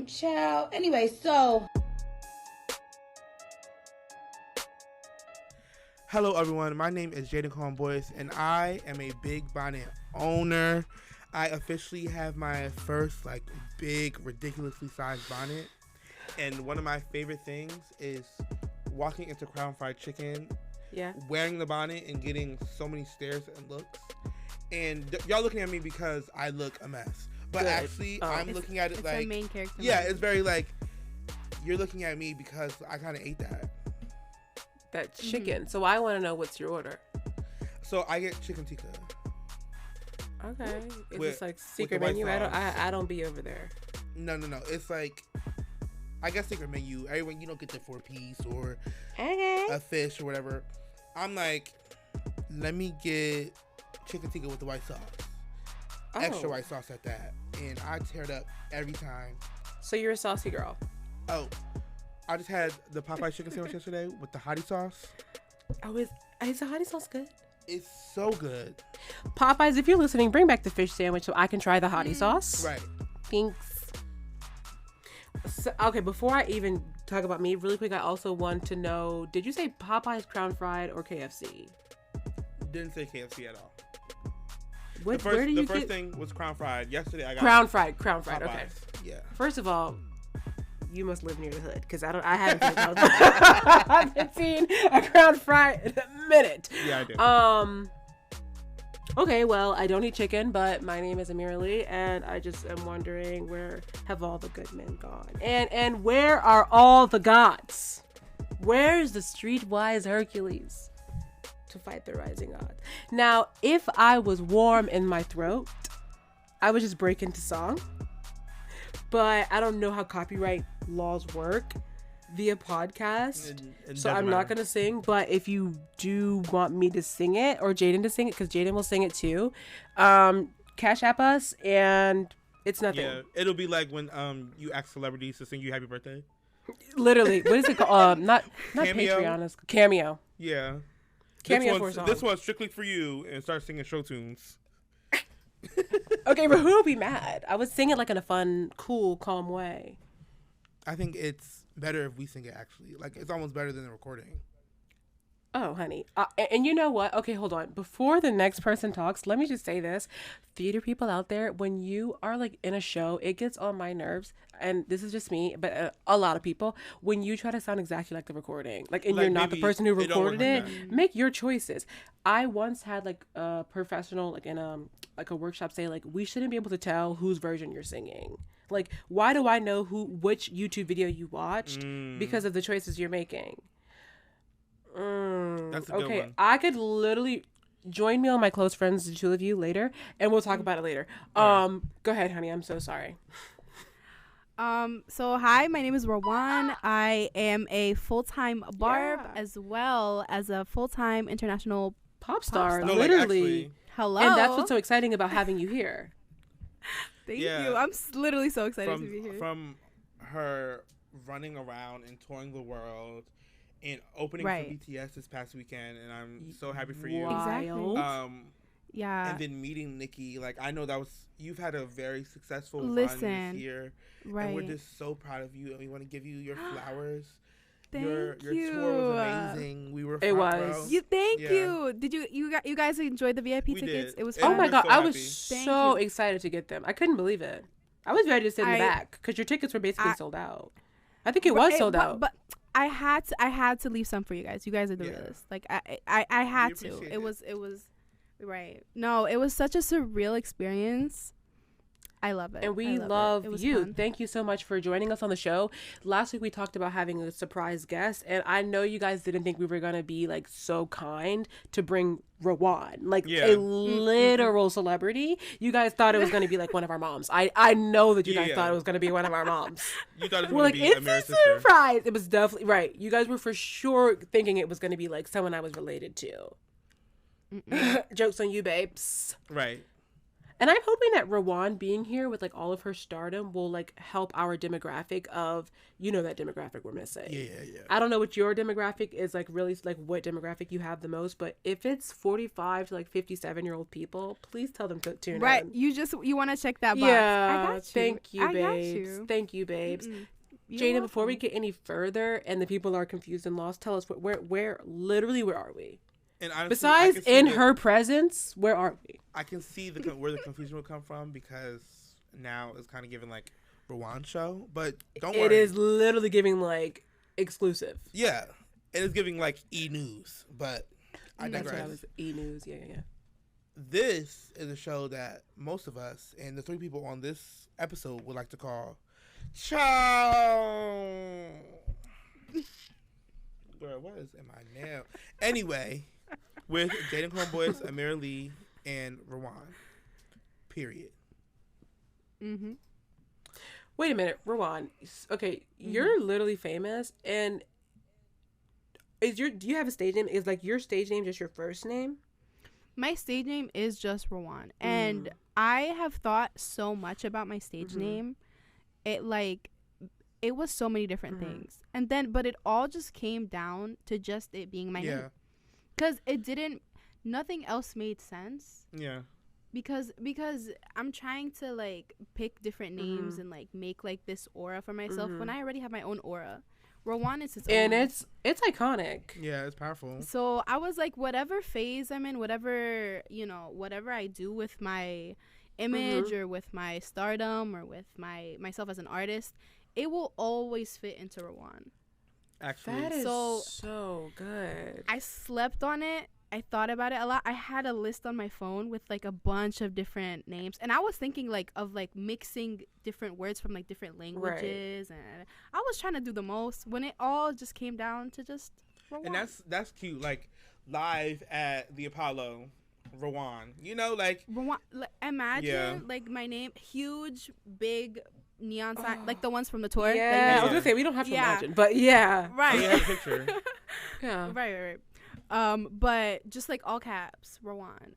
Ciao. Anyway, so. Hello, everyone. My name is Jaden Cohen Boyce, and I am a big bonnet owner. I officially have my first, big, ridiculously sized bonnet. And one of my favorite things is walking into Crown Fried Chicken, wearing the bonnet, and getting so many stares and looks. And y'all looking at me because I look a mess. But actually, I'm looking at it it's like... a main character. Yeah, it's very you're looking at me because I kind of ate that. That chicken. So I want to know what's your order. So I get chicken tikka. Okay. Is this secret menu? I don't be over there. No. It's I guess secret menu. Everyone, you don't get the 4-piece or a fish or whatever. I'm let me get chicken tikka with the white sauce. Extra white sauce at that. And I tear it up every time. So you're a saucy girl. Oh, I just had the Popeye chicken sandwich yesterday with the hottie sauce. Oh, is the hottie sauce good? It's so good. Popeyes, if you're listening, bring back the fish sandwich so I can try the hottie sauce. Right. Thanks. So, okay, before I even talk about me, really quick, I also want to know, did you say Popeyes, Crown Fried, or KFC? Didn't say KFC at all. Where do you The first thing was Crown Fried. Yesterday I got Crown Fried. Popeyes. Okay. Yeah. First of all, you must live near the hood because I haven't seen a Crown Fried in a minute. Yeah, I did. Okay, well, I don't eat chicken, but my name is Amira Lee, and I just am wondering, where have all the good men gone? And where are all the gods? Where's the streetwise Hercules to fight the rising odds? Now, if I was warm in my throat, I would just break into song. But I don't know how copyright laws work via podcast, so I'm not gonna sing. But if you do want me to sing it, or Jaden to sing it, because Jaden will sing it too, Cash App us, and it's nothing. Yeah, it'll be like when you ask celebrities to sing you happy birthday. Literally, what is it called? Not Cameo? Patreon, it's Cameo. Yeah. Cameo for a song. This one's strictly for you, and start singing show tunes. Okay, but who would be mad? I would sing it in a fun, cool, calm way. I think it's better if we sing it, actually. It's almost better than the recording. Oh, honey. And you know what? Okay, hold on. Before the next person talks, let me just say this. Theater people out there, when you are in a show, it gets on my nerves. And this is just me, but a lot of people, when you try to sound exactly like the recording, and you're not the person who recorded it, make your choices. I once had a professional, in a workshop say, we shouldn't be able to tell whose version you're singing. Why do I know which YouTube video you watched because of the choices you're making? That's a good one. I could literally join me on my close friends, the two of you, later, and we'll talk about it later. Go ahead, honey. I'm so sorry. So hi, my name is Rawan. I am a full-time barb as well as a full-time international pop star. No, literally. Hello. And that's what's so exciting about having you here. Thank you. I'm literally so excited to be here. From her running around and touring the world and opening for BTS this past weekend, and I'm so happy for you. Exactly. Yeah. And then meeting Nikki, I know you've had a very successful run this year. Right. And we're just so proud of you, and we want to give you your flowers. Thank your you. tour was amazing. We were It was. Thank you. Did you guys enjoy the VIP tickets? Did. It was Oh my God, so I was happy. so excited to get them. I couldn't believe it. I was ready to sit in the back because your tickets were basically sold out. I think it was sold out. But I had to leave some for you guys. You guys are the realest. I had to. It was right. No, it was such a surreal experience. I love it. And we love you. Fun. Thank you so much for joining us on the show. Last week we talked about having a surprise guest, and I know you guys didn't think we were going to be so kind to bring Rawan, a literal celebrity. You guys thought it was going to be one of our moms. I know that you guys thought it was going to be one of our moms. You thought it was going to be it's a surprise. It was definitely right. You guys were for sure thinking it was going to be someone I was related to. Jokes on you, babes. Right. And I'm hoping that Rawan being here with like all of her stardom will like help our demographic of, that demographic we're missing. Yeah. I don't know what your demographic is, like really like what demographic you have the most, but if it's 45 to like 57-year-old people, please tell them to tune Right. in. You want to check that box. Yeah. I got you. Thank you, I got babes. you. Thank you, babes. You're Jada, before we welcome. get any further and the people are confused and lost, tell us where are we? And honestly, Besides in her presence, where are we? I can see where the confusion will come from because now it's kind of giving like Rawan show, but don't worry. It is literally giving like exclusive. Yeah, it is giving like E-News, but I That's digress. what I was E-News. Yeah. This is a show that most of us and the three people on this episode would like to call Chow. Girl, what is in my nail? Anyway, with Jaden Homeboys, Amir Lee, and Rawan. Period. Mm-hmm. Wait a minute, Rawan. Okay, you're literally famous, and do you have a stage name? Is like your stage name just your first name? My stage name is just Rawan, and I have thought so much about my stage name. It was so many different things, and then but it all just came down to just it being my name, because nothing else made sense. Yeah. Because I'm trying to like pick different names and like make like this aura for myself when I already have my own aura. Rawan is its own. And it's iconic. Yeah, it's powerful. So I was like, whatever phase I'm in, whatever I do with my image or with my stardom or with myself as an artist, it will always fit into Rawan. Actually, That is So- so good. I slept on it. I thought about it a lot. I had a list on my phone with like a bunch of different names, and I was thinking like of like mixing different words from like different languages, and I was trying to do the most when it all just came down to just Rawan. and that's cute. Like live at the Apollo, Rawan. Like Rawan, imagine Yeah. like my name, huge, big neon sign, like the ones from the tour. Yeah, I was Yeah. gonna say we don't have to Yeah. imagine, but yeah, Right. we have a picture. yeah. Right. But just like all caps, Rawan.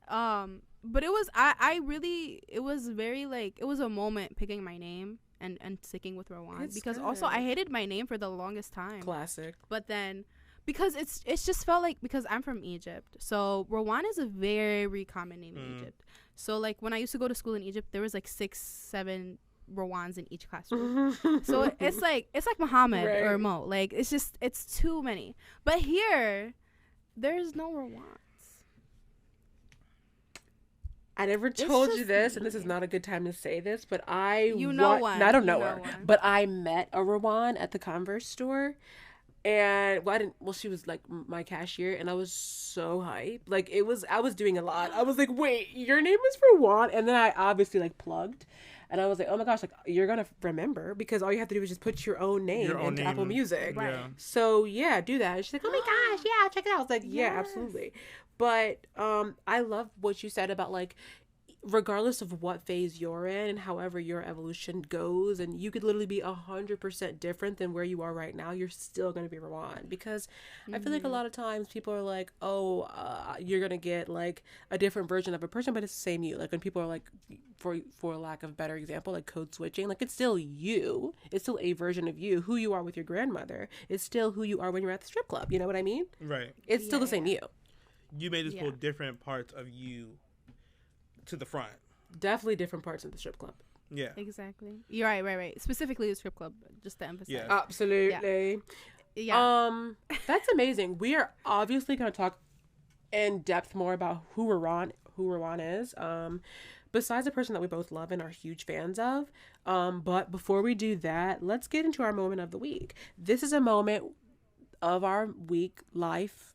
But it was it was very like it was a moment picking my name and sticking with Rawan It's because also good. I hated my name for the longest time. Classic. But then because it's just felt like because I'm from Egypt, so Rawan is a very common name in Egypt. So like when I used to go to school in Egypt, there was like 6-7 Rawans in each classroom. So it's like Muhammad Right. or Mo. Like it's too many. But here there's no Rawans. I never told you just this, and this is not a good time to say this, but I one. I don't know You her, know one. but I met a Rawan at the Converse store, and she was like my cashier, and I was so hyped. Like I was doing a lot. I was like, wait, your name is Rawan, and then I obviously like plugged. And I was like, oh my gosh, like you're gonna remember because all you have to do is just put your own name into Apple Music. Right. Yeah. So yeah, do that. And she's like, oh my gosh, yeah, check it out. I was like, yeah, Yes. absolutely. But I love what you said about like regardless of what phase you're in and however your evolution goes, and you could literally be 100% different than where you are right now, you're still going to be Rawan. Because I feel like a lot of times people are like, oh, you're going to get like a different version of a person, but it's the same you. Like when people are like, for lack of a better example, like code switching, like it's still you. It's still a version of you. Who you are with your grandmother is still who you are when you're at the strip club. You know what I mean? Right. It's still the same you. You may just pull Yeah. different parts of you to the front. Definitely different parts of the strip club. Yeah. Exactly. You're right. Specifically the strip club, just to emphasize. Yeah. Absolutely. Yeah. That's amazing. We are obviously going to talk in depth more about who Rawan is. Besides the person that we both love and are huge fans of. But before we do that, let's get into our moment of the week. This is a moment of our week life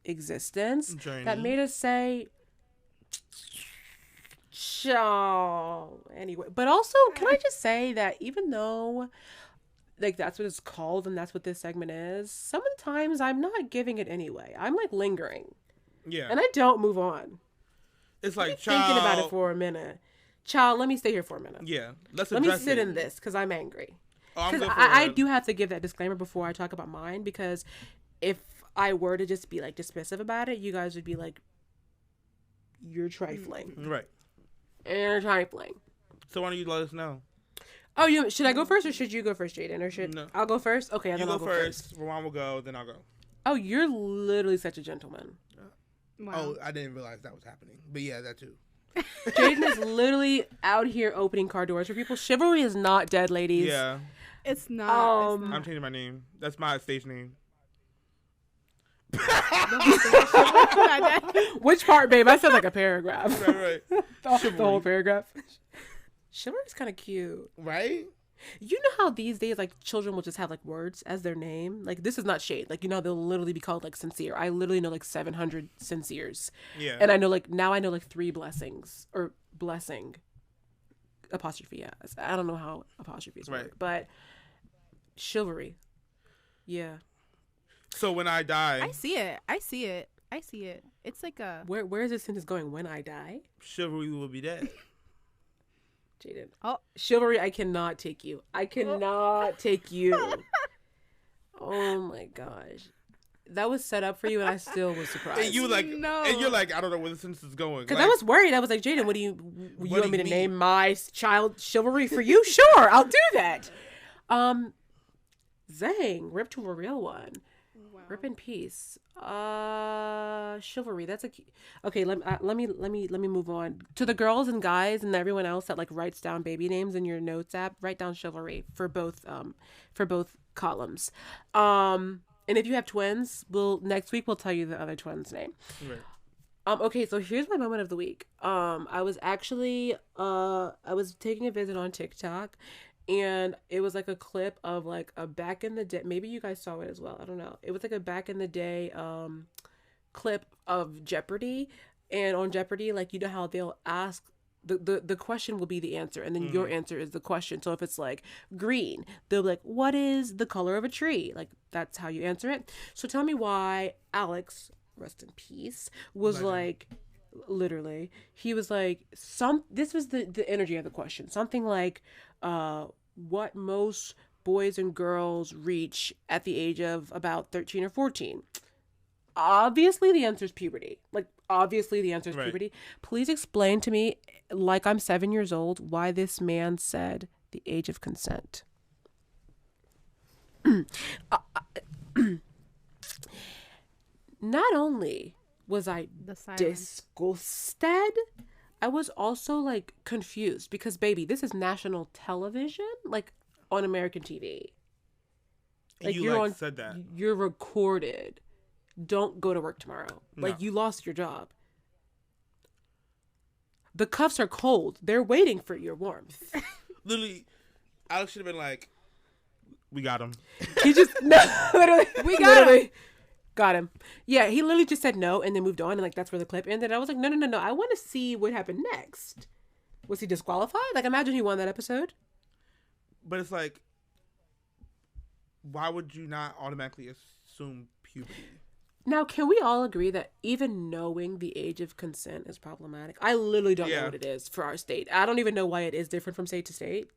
existence Journey. that made us say, "Show." Anyway, but also, can I just say that even though like that's what it's called and that's what this segment is, some of the times I'm not giving it anyway. I'm like lingering Yeah. and I don't move on. It's like Thinking about it for a minute. Child, let me stay here for a minute. Yeah. Let's Let me address sit it. in this because I'm angry. Oh, I'm Because good for I it. do have to give that disclaimer before I talk about mine, because if I were to just be like dismissive about it, you guys would be like, you're trifling. Right. and a trifling. So why don't you let us know? Oh, should I go first or should you go first, Jaden? Or should No. I'll go first? Okay, You then I'll go go first. Rawan will go, then I'll go. Oh, you're literally such a gentleman. Wow. Oh, I didn't realize that was happening. But yeah, that too. Jaden is literally out here opening car doors for people. Chivalry is not dead, ladies. Yeah. It's not. Um, I'm changing my name. That's my stage name. Which part, babe? I said like a paragraph. Right. The whole paragraph. Chivalry's kind of cute. Right? You know how these days, like, children will just have, like, words as their name? Like, this is not shade. Like, you know, they'll literally be called, like, sincere. I literally know, like, 700 sinceres. Yeah. And I know, like, now I know, like, 3 blessings. Or blessing. Apostrophe, yeah. I don't know how apostrophes work. But chivalry. Yeah. So when I die, I see it. It's like a. Where is this sentence going? When I die? chivalry will be dead. Jaden. Oh. Chivalry, I cannot take you. I cannot take you. Oh my gosh. That was set up for you and I still was surprised. And you were like, No. and you're like, I don't know where the sentence is going. Because Like, I was worried. I was like, Jaden, what you do want me you to mean? name my child chivalry for you? Sure, I'll do that. Zang, rip to a real one. Wow. Rip in peace. Chivalry. That's okay. Let me move on to the girls and guys and everyone else that like writes down baby names in your notes app. Write down chivalry for both columns. And if you have twins, next week we'll tell you the other twin's name. Right. Okay, so here's my moment of the week. I was actually I was taking a visit on TikTok. And it was like a clip of like a back in the day. Maybe you guys saw it as well. I don't know. It was like a back in the day clip of Jeopardy. And on Jeopardy, like, you know how they'll ask, the question will be the answer. And then your answer is the question. So if it's like green, they'll be like, what is the color of a tree? Like, that's how you answer it. So tell me why Alex, rest in peace, was like, literally, he was like, this was the energy of the question. Something like, what most boys and girls reach at the age of about 13 or 14. Obviously, the answer is puberty. Like, obviously, the answer is puberty. Please explain to me, like I'm 7 years old, why this man said the age of consent. Not only was I disgusted, I was also like confused because, baby, this is national television, like on American TV. And like, you said that. You're recorded. Don't go to work tomorrow. No. Like, you lost your job. The cuffs are cold. They're waiting for your warmth. Literally, Alex should have been like, we got him. He just, no, literally. We got him. Got him. Yeah, he literally just said no and then moved on, and like that's where the clip ended. I was like, no. I want to see what happened next. Was he disqualified? Like, imagine he won that episode. But it's like, why would you not automatically assume puberty? Now, can we all agree that even knowing the age of consent is problematic? I literally don't know what it is for our state. I don't even know why it is different from state to state.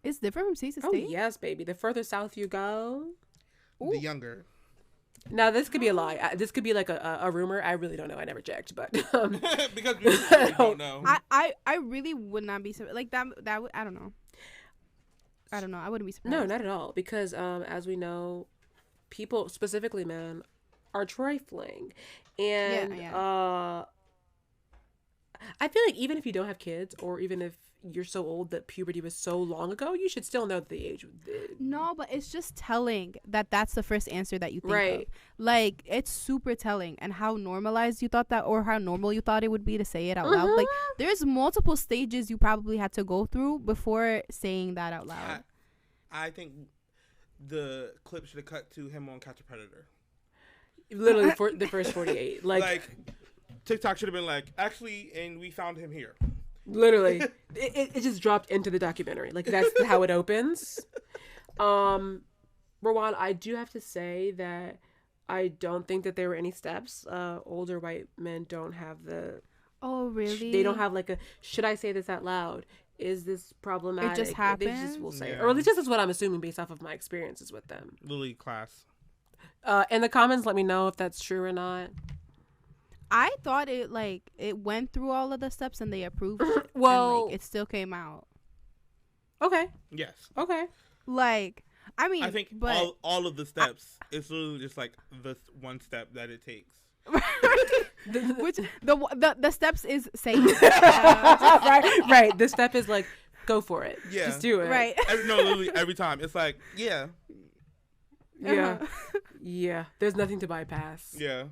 It's different from state to state? Oh, yes, baby. The further south you go, the younger. Now, this could be a lie. This could be like a rumor. I really don't know. I never checked, but because we really don't know. I really would not be surprised. Like that would, I don't know. I wouldn't be surprised. No, not at all. Because as we know, people, specifically men, are trifling, and I feel like even if you don't have kids, or even if you're so old that puberty was so long ago, you should still know the age. No, but it's just telling that that's the first answer that you think right. of. Like, it's super telling, and how normalized you thought that, or how normal you thought it would be to say it out loud. Like, there's multiple stages you probably had to go through before saying that out loud. I think the clip should have cut to him on Catch a Predator. Literally for the first 48. Like TikTok should have been like, actually, and we found him here. Literally. it just dropped into the documentary. Like, that's how it opens. Rawan, I do have to say that I don't think that there were any steps. Older white men don't have the... Oh, really? They don't have like a, should I say this out loud? Is this problematic? It just happens? They just will say it. Or at least this is what I'm assuming based off of my experiences with them. Lily class. In the comments, let me know if that's true or not. I thought it went through all of the steps and they approved it. Well, and, like, it still came out. Okay. Yes. Okay. Like, I mean, I think but all of the steps, it's literally just like the one step that it takes. which the steps is saying right. The step is like, go for it. Yeah. Just do it. right. Literally every time. It's like, yeah. Yeah. Yeah. There's nothing to bypass. Yeah.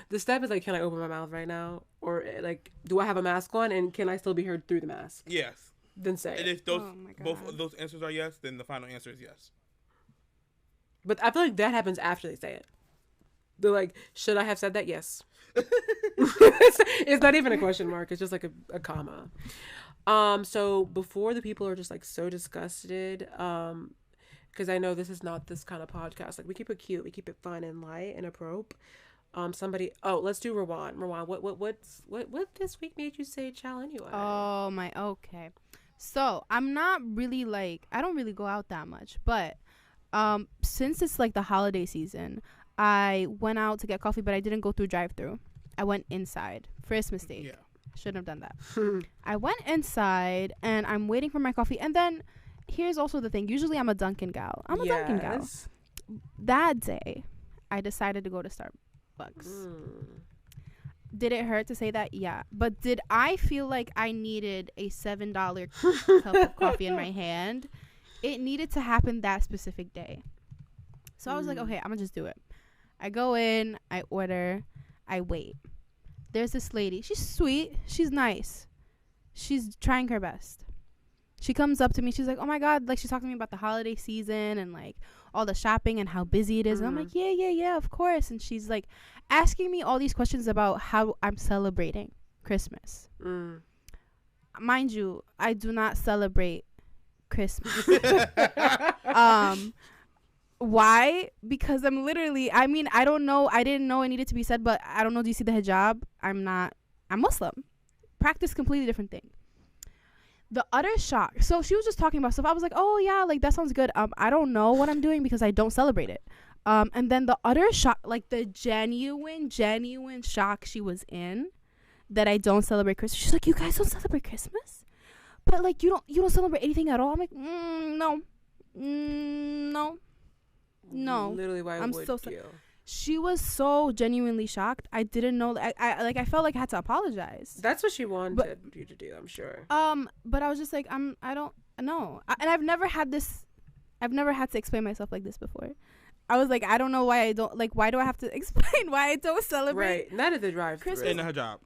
The step is like, can I open my mouth right now? Or like, do I have a mask on and can I still be heard through the mask? Yes. Then say And it. if those Oh my God. both of those answers are yes, then the final answer is yes. But I feel like that happens after they say it. They're like, should I have said that? Yes. It's not even a question mark. It's just like a comma. So before the people are just like so disgusted, because I know this is not this kind of podcast. Like we keep it cute, we keep it fun and light and appropriate. Let's do Rawan. Rawan, what this week made you say ciao anyway? Oh my, okay. So I'm not really like, I don't really go out that much, but since it's like the holiday season, I went out to get coffee, but I didn't go through drive-through. I went inside. First mistake. Yeah. Shouldn't have done that. I went inside and I'm waiting for my coffee. And then here's also the thing. Usually I'm a Dunkin' gal. I'm a Dunkin' gal. That day, I decided to go to Starbucks. Did it hurt to say that? Yeah. But did I feel like I needed a $7 cup of coffee in my hand? It needed to happen that specific day. So I was like, okay, I'm going to just do it. I go in, I order, I wait. There's this lady. She's sweet. She's nice. She's trying her best. She comes up to me. She's like, oh, my God. Like, she's talking to me about the holiday season and, like, all the shopping and how busy it is. And I'm like, yeah, of course. And she's, like, asking me all these questions about how I'm celebrating Christmas. Mind you, I do not celebrate Christmas. Why? Because I'm literally, I mean, I don't know. I didn't know it needed to be said, but I don't know. Do you see the hijab? I'm Muslim. Practice completely different thing. The utter shock. So she was just talking about stuff. I was like, oh yeah, like that sounds good. I don't know what I'm doing because I don't celebrate it. And then the utter shock, like the genuine shock she was in that I don't celebrate Christmas. She's like, you guys don't celebrate Christmas? But like you don't celebrate anything at all? I'm like, no. No. Literally, why I'm would so you? She was so genuinely shocked. I didn't know. I felt like I had to apologize. That's what she wanted you to do, I'm sure. But I was just like, I don't know. And I've never had to explain myself like this before. I was like, I don't know why I don't, like, why do I have to explain why I don't celebrate? Right. Not at the drive-thru. In the hijab.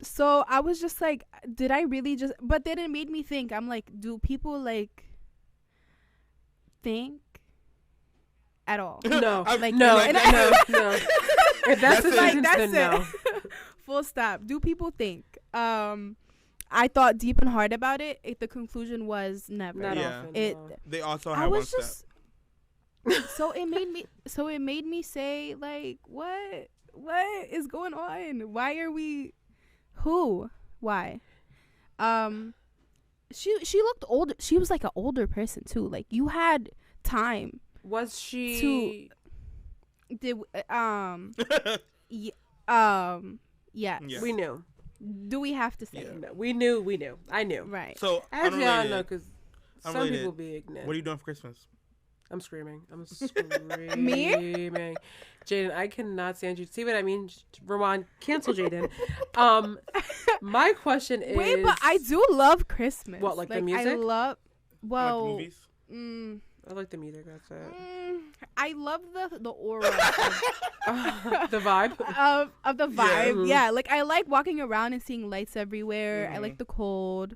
So I was just like, did I really just, but then it made me think. I'm like, do people like think at all? No. Like, no. If that's the like, sentence, that's then no. Full stop. Do people think? I thought deep and hard about it. The conclusion was never. Not Yeah. often. It. No. They also I have one was step. just. So it made me say, like, what is going on? Why are we? Who? Why? She looked older. She was like an older person too. Like, you had time. Was she? Yes. Yeah. We knew. Do we have to say Yeah. it? No, we knew. I knew. Right. So Actually, I don't know, unrelated, because some Unrelated. people be ignorant. what are you doing for Christmas? I'm screaming. Me? Me? Jaden, I cannot stand you. See what I mean? Rawan, cancel Jaden. My question is... Wait, but I do love Christmas. What, like the music? I love... Well... Like the movies? I like the music, that's it. I love the aura The vibe? of the vibe. Yeah. Yeah, like I like walking around and seeing lights everywhere. I Mhm. like the cold.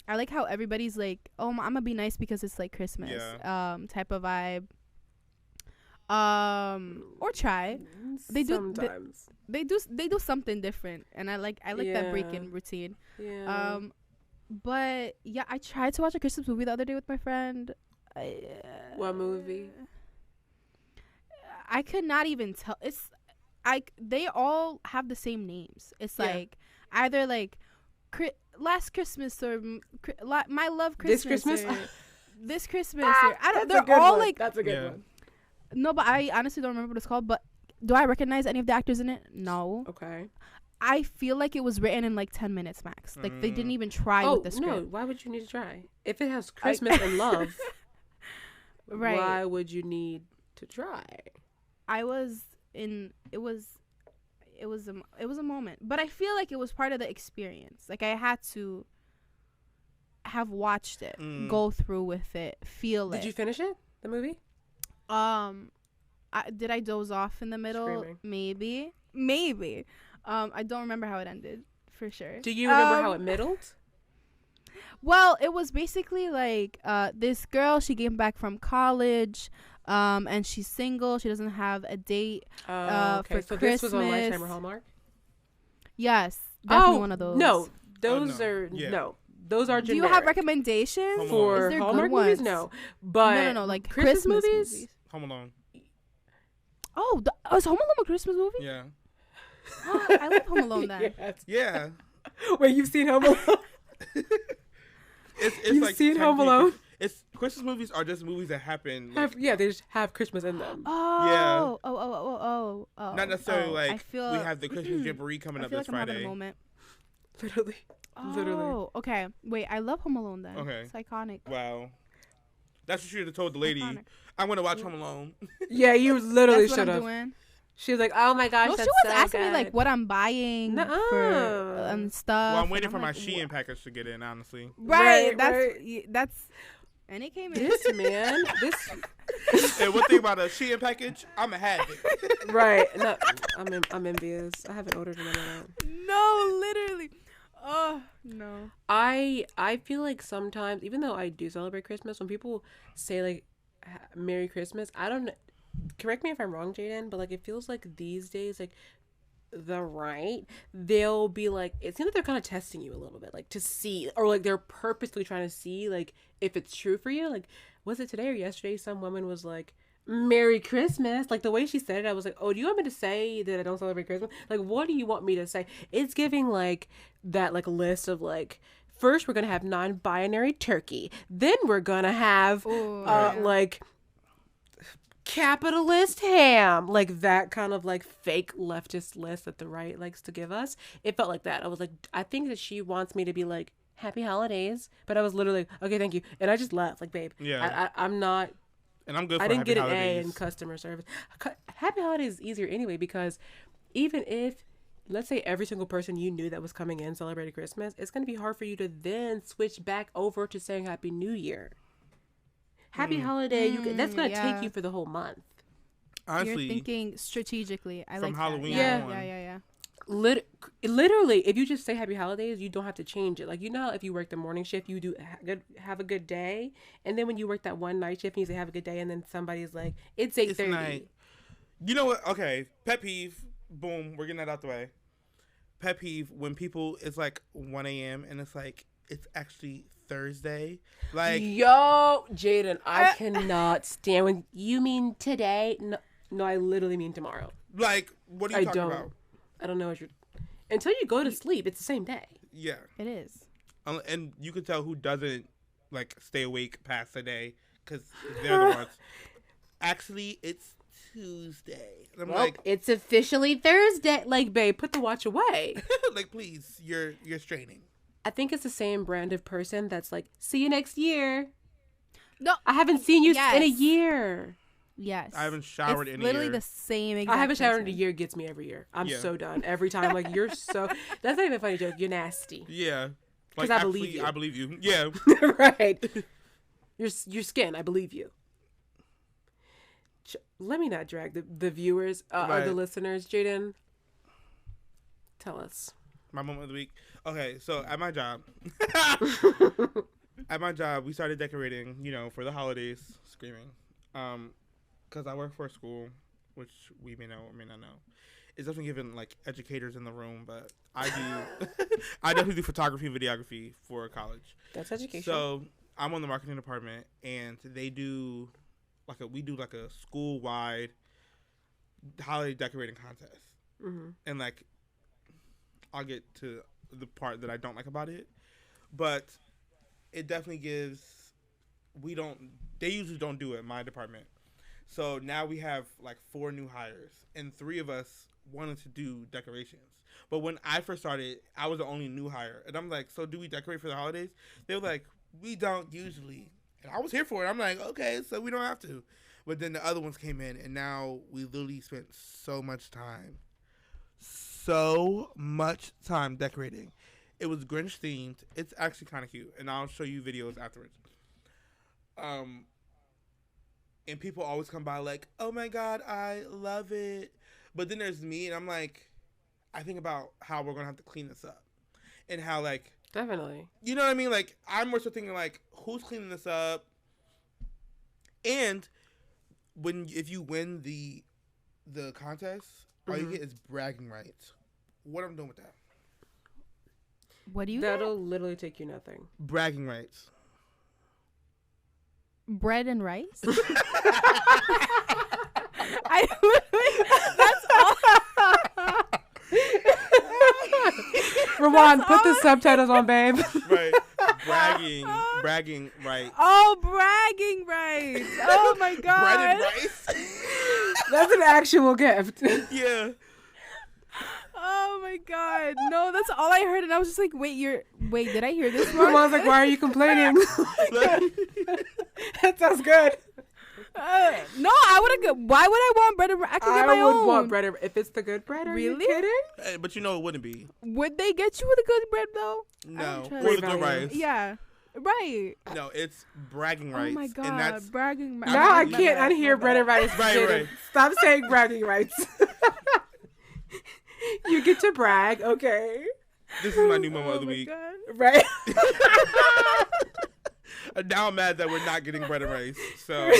I like how everybody's like, oh, I'm gonna be nice because it's like Christmas. Yeah. Type of vibe. Or try. They do. Sometimes. They do something different, and I like that break-in routine. Yeah. But yeah, I tried to watch a Christmas movie the other day with my friend. What movie? I could not even tell. They all have the same names. It's Yeah. like either like Last Christmas or My Love Christmas. This Christmas? Or This Christmas. Or I don't. That's a They're good all one. like That's a good Yeah. one. no, but I honestly don't remember what it's called. But Do I recognize any of the actors in it? No. Okay. I feel like it was written in like 10 minutes max. Like they didn't even try with the script. No, why would you need to try? If it has Christmas and love, Right. why would you need to try? I was in. It was a moment, but I feel like it was part of the experience. Like I had to have watched it, go through with it, feel it. Did you finish it? The movie? Did I doze off in the middle? Screaming. Maybe. I don't remember how it ended for sure. Do you remember how it middled? Well, it was basically like this girl. She came back from college, and she's single. She doesn't have a date Okay. for So Christmas. this was on Lifetime or Hallmark? Yes, definitely one of those. No, those no. are Yeah. no. Those are Do generic. you have recommendations? Home for Is there Hallmark good movies? ones? No, but No, like Christmas movies? Home Alone. Oh, is Home Alone a Christmas movie? Yeah. I love Home Alone then. Yes. Yeah. Wait, you've seen Home Alone? It's You've like seen Home technically- Alone? It's Christmas movies are just movies that happen. Like, They just have Christmas in them. Oh. not necessarily I like feel, we have the Christmas Jamboree coming I up feel this like I'm having Friday. a moment. Literally. Literally. Oh, okay. Wait, I love Home Alone then. Okay. It's iconic. Wow. That's what you should have told the lady. Iconic. I'm gonna watch Home Alone. Yeah, you literally That's what should I'm have. doing. She was like, "Oh my gosh, No, she that's was so asking good." me like what I'm buying for and stuff. Well, I'm waiting and for my like, Shein package to get in. Honestly. Right, Right. that's and it came in. This man, this And one thing about a Shein package, I'ma have it. right. No, I'm envious. I haven't ordered none of that. No, literally. Oh no. I feel like sometimes, even though I do celebrate Christmas, when people say like Merry Christmas, I don't. Correct me if I'm wrong, Jaden, but like it feels like these days, like the right, they'll be like, it seems like they're kind of testing you a little bit, like to see, or like they're purposely trying to see like if it's true for you. Like, was it today or yesterday? Some woman was like, Merry Christmas. Like the way she said it, I was like, oh, do you want me to say that I don't celebrate Christmas? Like, what do you want me to say? It's giving like that like list of like, first we're gonna have non-binary turkey, then we're gonna have like capitalist ham, like that kind of like fake leftist list that the right likes to give us. It felt like that. I was like, I think that she wants me to be like, happy holidays, but I was literally like, okay, thank you, and I just left like, babe, Yeah. I'm not. And I'm good. For I didn't happy get an holidays. A in customer service. Happy holidays is easier anyway, because even if, let's say, every single person you knew that was coming in celebrated Christmas, it's going to be hard for you to then switch back over to saying Happy New Year. Happy holiday, that's going to take you for the whole month. Honestly, You're thinking strategically. I from like Halloween that. on. Yeah. Literally, if you just say Happy Holidays, you don't have to change it. Like, you know, if you work the morning shift, you do have a good day, and then when you work that one night shift, and you say have a good day, and then somebody's like, it's 8:30. It's night. You know what? Okay, pet peeve. Boom, we're getting that out the way. Pet peeve when people, it's like 1 a.m. and it's like it's actually Thursday. Like, yo, Jaden, I cannot stand when you mean today. No, I literally mean tomorrow. like what are you talking about? I don't know what you're. Until you go to sleep, it's the same day. Yeah, It is. and you can tell who doesn't like stay awake past the day because they're the ones. Actually, it's Tuesday. And I'm like, it's officially Thursday. Like, babe, put the watch away. like please, you're straining. I think it's the same brand of person that's like, see you next year. No, I haven't seen you in a Yes. year. yes. I haven't showered it's in a literally year. the same exact I haven't showered in a person. year gets me every year. I'm Yeah. so done. Every time, like, you're so... That's not even a funny joke. You're nasty. Yeah, 'Cause like I believe actually, you. I believe you. Yeah, Right. Your skin, I believe you. Let me not drag the viewers or the Right. listeners. Jaden, tell us. my moment of the week. Okay, so at my job, we started decorating, for the holidays. Screaming, because I work for a school, which we may know or may not know. It's definitely given like educators in the room, but I do, I definitely do photography and videography for college. That's education. So I'm on the marketing department, and they do we do a school wide holiday decorating contest, and like I'll get to the part that I don't like about it, but it definitely gives. They usually don't do it in my department, So now we have like 4 new hires, and 3 of us wanted to do decorations. But when I first started, I was the only new hire, and I'm like, so do we decorate for the holidays? They were like, we don't usually, and I was here for it. I'm like, okay, so we don't have to. But then the other ones came in, and now we literally spent so much time decorating. It was Grinch themed. It's actually kind of cute, and I'll show you videos afterwards. And people always come by like, oh my god, I love it. But then there's me, and I'm like, I think about how we're gonna have to clean this up, and how like, Definitely. you know what I mean? Like, I'm more so thinking like, who's cleaning this up? And if you win the contest, all you get is bragging rights. What am I doing with that? What do you That'll literally take you nothing. Bragging rights. Bread and rice? I that's all. Rawan, put the subtitles on, babe. Right. Bragging rights. Oh, bragging rights. Oh my god. Bread and rice? That's an actual gift. Yeah. Oh my god. No, that's all I heard, and I was just like, wait, did I hear this wrong? Rawan's like, why are you complaining? That sounds good. No, I would have. Why would I want bread and rice? I could get my I would own. want bread if it's the good bread. Are you Really? kidding? But you know it wouldn't be. Would they get you with a good bread though? No. trust Or you. the good rice. Yeah. Right. No, it's bragging rights. Oh my god. And that's bragging rights. Now I Absolutely can't not. unhear bread and rice. Right, Jaden. right. Stop saying bragging rights. You get to brag, okay? this is my new moment of the my week. God. Right? And now I'm mad that we're not getting bread and rice. So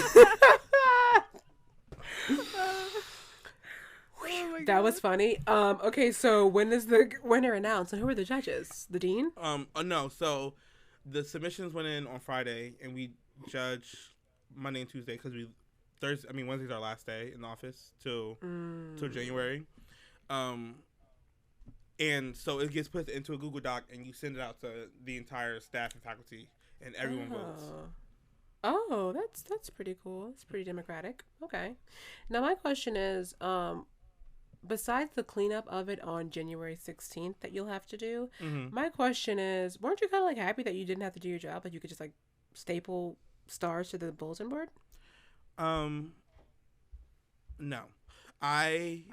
Oh my That God. was funny. Okay, so when is the winner announced, and who are the judges? The dean? no, so the submissions went in on Friday, and we judge Monday and Tuesday because Wednesday's our last day in the office till January. And so it gets put into a Google Doc, and you send it out to the entire staff and faculty, and everyone votes. Oh, that's pretty cool. It's pretty democratic. Okay. Now my question is, besides the cleanup of it on January 16th that you'll have to do, my question is, weren't you kind of like happy that you didn't have to do your job? Like you could just like staple stars to the bulletin board? No. I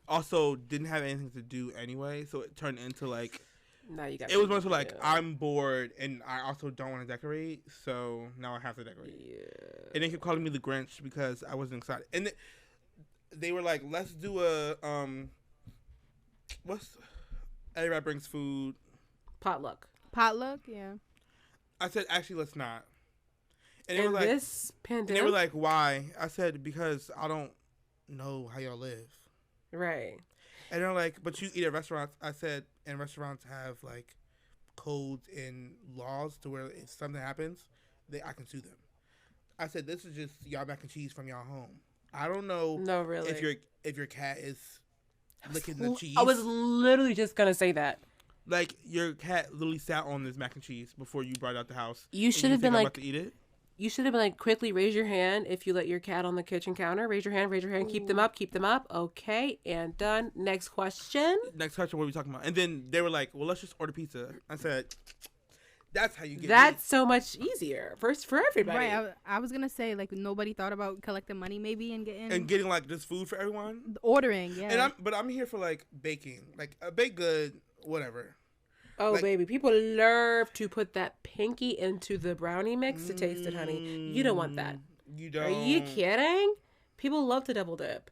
also didn't have anything to do anyway, so it turned into like, Now you got. it was much like, I'm bored and I also don't want to decorate, so now I have to decorate. Yeah. And they kept calling me the Grinch because I wasn't excited. And they were like, let's do a everybody brings food. Potluck. Potluck, yeah. I said, actually, let's not. And they In were like, this pandemic. and they were like, why? I said, because I don't know how y'all live. Right. And they're like, but you eat at restaurants. I said, and restaurants have like codes and laws to where if something happens, I can sue them. I said, this is just y'all mac and cheese from y'all home. I don't know. No, really. if your cat is licking the cheese. I was literally just gonna say that. like your cat literally sat on this mac and cheese before you brought it out the house. You and should have been think I'm like, about to eat it. you should have been like, quickly raise your hand if you let your cat on the kitchen counter. Raise your hand. Keep them up. Okay, and done. Next question. Next question, what are we talking about? And then they were like, well, let's just order pizza. I said, that's how you get That's me. so much easier for everybody. Right. I was gonna say like nobody thought about collecting money maybe and getting like just food for everyone. ordering. Yeah. And I'm here for like baking, like a baked good, whatever. Oh, like- baby. People love to put that pinky into the brownie mix to taste it, honey. You don't want that. You don't. Are you kidding? People love to double dip.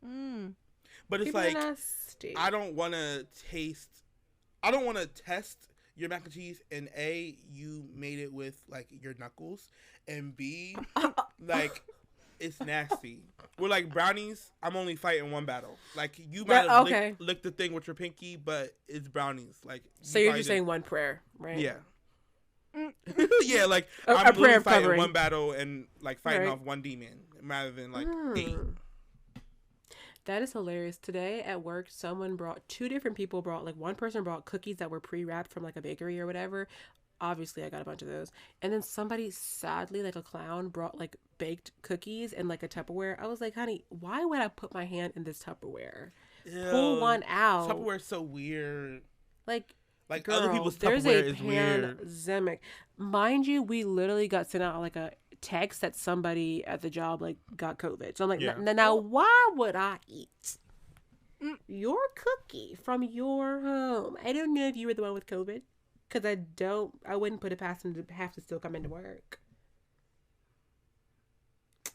But it's People like, are nasty. I don't want to test your mac and cheese, and A, you made it with like your knuckles, and B, like it's nasty. We're like brownies. I'm only fighting one battle. Like you might have okay. licked the thing with your pinky, but it's brownies. Like So you're just saying one prayer, right? yeah. Yeah, like A I'm prayer literally of fighting covering. one battle and like fighting Right. off one demon rather than like 8. That is hilarious. Today at work, two different people brought, like one person brought cookies that were pre-wrapped from like a bakery or whatever. obviously I got a bunch of those. And then somebody sadly, like a clown, brought like baked cookies and like a Tupperware. I was like, honey, why would I put my hand in this Tupperware? Pull one out. Tupperware's so weird. Like Girl, other people's there's Tupperware a is weird. pandemic. Mind you, we literally got sent out like a text that somebody at the job like got COVID. So I'm like, now why would I eat your cookie from your home? I don't know if you were the one with COVID, because I wouldn't put it past them to have to still come into work.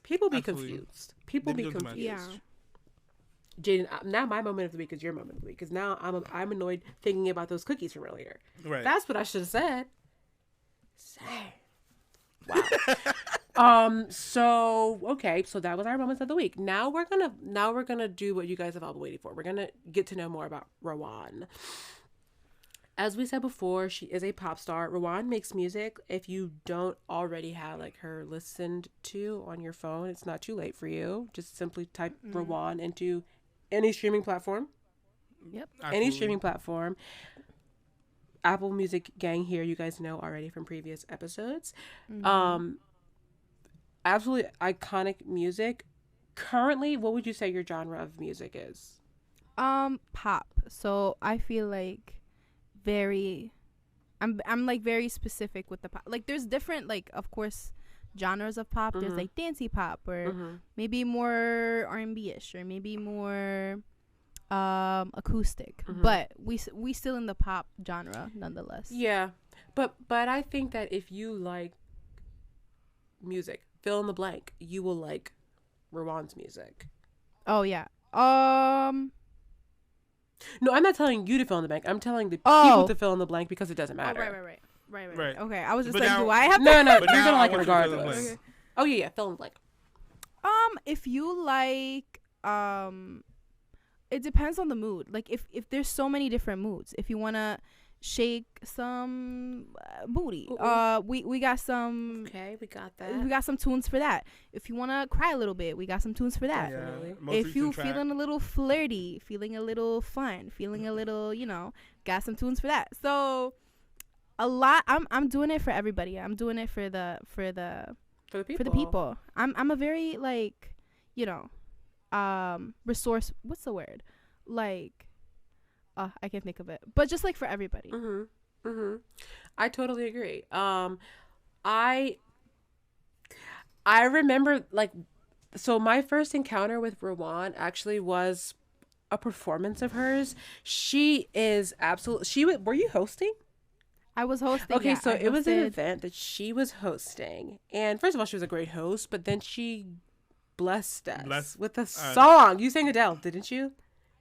People be confused. People be confused. Yeah. Jaden, now my moment of the week is your moment of the week, because now I'm annoyed thinking about those cookies from earlier. Right. That's what I should have said. Wow. So okay, so that was our moments of the week. Now we're gonna do what you guys have all been waiting for. We're gonna get to know more about Rawan. As we said before, she is a pop star. Rawan makes music. If you don't already have like her listened to on your phone, it's not too late for you. Just simply type Rawan into any streaming platform. Yep. Absolutely. Any streaming platform. Apple Music gang here, you guys know already from previous episodes. Absolutely iconic music. Currently, what would you say your genre of music is? Pop. So I feel like I'm like very specific with the pop. Like there's different, like, of course, genres of pop. There's like dancey pop, or maybe more R&B-ish, or maybe more acoustic. But we still in the pop genre nonetheless. Yeah. But I think that if you like music, fill in the blank, you will like Rawan's music. Oh yeah. No, I'm not telling you to fill in the blank. I'm telling the people to fill in the blank, because it doesn't matter. Right. Okay, I was just But like, now, do I have to? No, you're now gonna I like it want you to fill in the regardless. blank. Oh yeah, fill in the blank. If you like, it depends on the mood. Like if there's so many different moods. If you wanna shake some booty, we got some. Okay, we got that. We got some tunes for that. If you wanna cry a little bit, we got some tunes for that. Definitely. If you feeling a little flirty, feeling a little fun, feeling a little, got some tunes for that. So a lot. I'm doing it for everybody. I'm doing it for the people. I'm a very like, resource. What's the word? Like, I can't think of it. But just like for everybody. I totally agree. I remember, like, so my first encounter with Rawan actually was a performance of hers. She is absolutely. Were you hosting? I was hosting. Okay, yeah, so it was an hosted. event that she was hosting, and first of all, she was a great host. But then she blessed us with a song. You sang Adele, didn't you?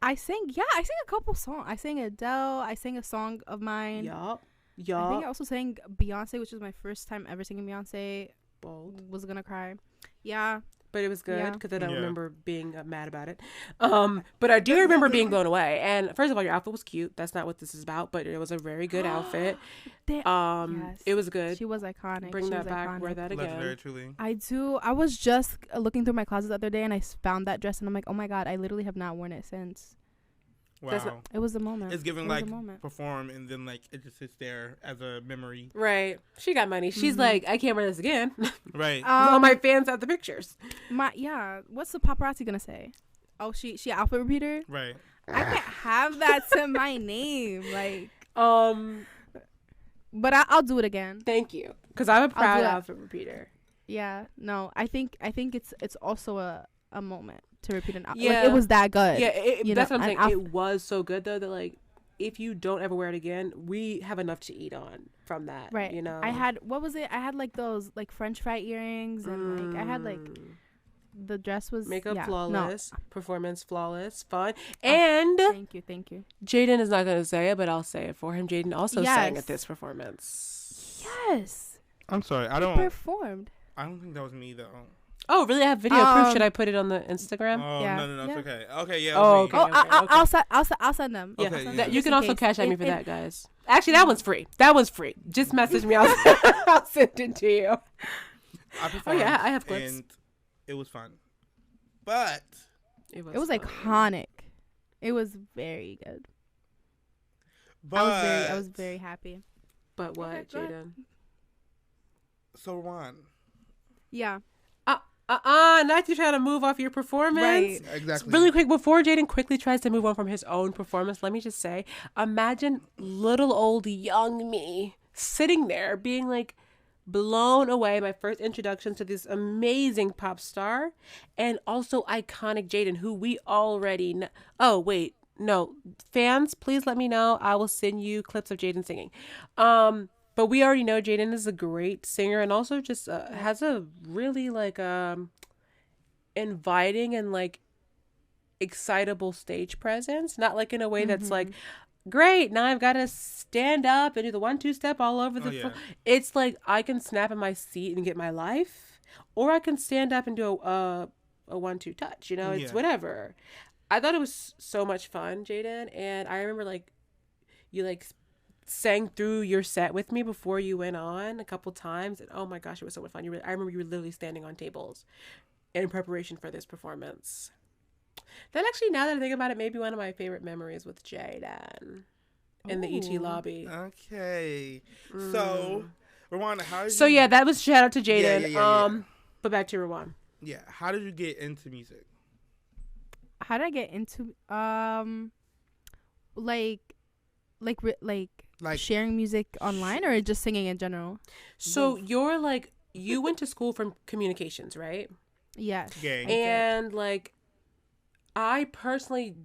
I sang a couple songs. I sang Adele. I sang a song of mine. Yup. I think I also sang Beyonce, which was my first time ever singing Beyonce. Bold. Was gonna cry. Yeah. But it was good, Yeah. because I don't remember being mad about it. But I do remember being blown away. And first of all, your outfit was cute. That's not what this is about, but it was a very good outfit. Yes. It was good. She was iconic. Bring She that was back. iconic. Wear that Legendary, again. truly. I do. I was just looking through my closet the other day, and I found that dress, and I'm like, oh my god, I literally have not worn it since. Wow. It was the moment. It's giving like perform, and then like it just sits there as a memory. Right. She got money. She's like, I can't wear this again. Right. All my fans have the pictures. What's the paparazzi gonna say? Oh, she outfit repeater. Right. I can't have that to my name, like. But I'll do it again. Thank you, because I'm a proud outfit repeater. Yeah. No, I think it's also a moment to repeat an outfit. Yeah. Like, it was that good. Yeah. That's what I'm saying. It was so good though that, like, if you don't ever wear it again, we have enough to eat on from that. Right. I had, what was it? I had like those like French fry earrings, and like I had like the dress was makeup flawless, performance flawless, fun, Oh, and thank you. Jaden is not going to say it, but I'll say it for him. Jaden also sang at this performance. Yes. I'm sorry. I performed. I don't think that was me though. Oh, really? I have video proof. Should I put it on the Instagram? Oh, Yeah. no, Yeah. it's okay. Okay, yeah. Oh, okay. I'll send them. Yeah, Okay, that, you Just can in also case. cash at me for that, guys. Actually, that one's free. Just message me. I'll send it to you. I performed, I have clips. And it was fun. But It was iconic. It was very good. But I was very happy. But what, Okay, go ahead. Jaden? So Ron, Yeah. Not you trying to move off your performance. Right. exactly. Really quick, before Jaden quickly tries to move on from his own performance, let me just say, imagine little old young me sitting there being like blown away. My first introduction to this amazing pop star and also iconic Jaden, who we already know. Oh, wait. No. Fans, please let me know. I will send you clips of Jaden singing. But we already know Jaden is a great singer and also just has a really like inviting and like excitable stage presence. Not like in a way that's like, great, now I've got to stand up and do the 1-2 step all over the floor. It's like I can snap in my seat and get my life, or I can stand up and do a 1-2 touch. You know, it's whatever. I thought it was so much fun, Jaden, and I remember like you like sang through your set with me before you went on a couple times, and oh my gosh, it was so much fun. I remember you were literally standing on tables in preparation for this performance. That actually, now that I think about it, may be one of my favorite memories with Jaden in the ET lobby. Okay. So, Rwanda, how did So you... yeah, that was shout out to Jaden. Yeah. But back to Rawan. Yeah. How did you get into music? How did I get into like sharing music online or just singing in general? So you're like, you went to school from communications, right? Yes. Gang. And like, I personally,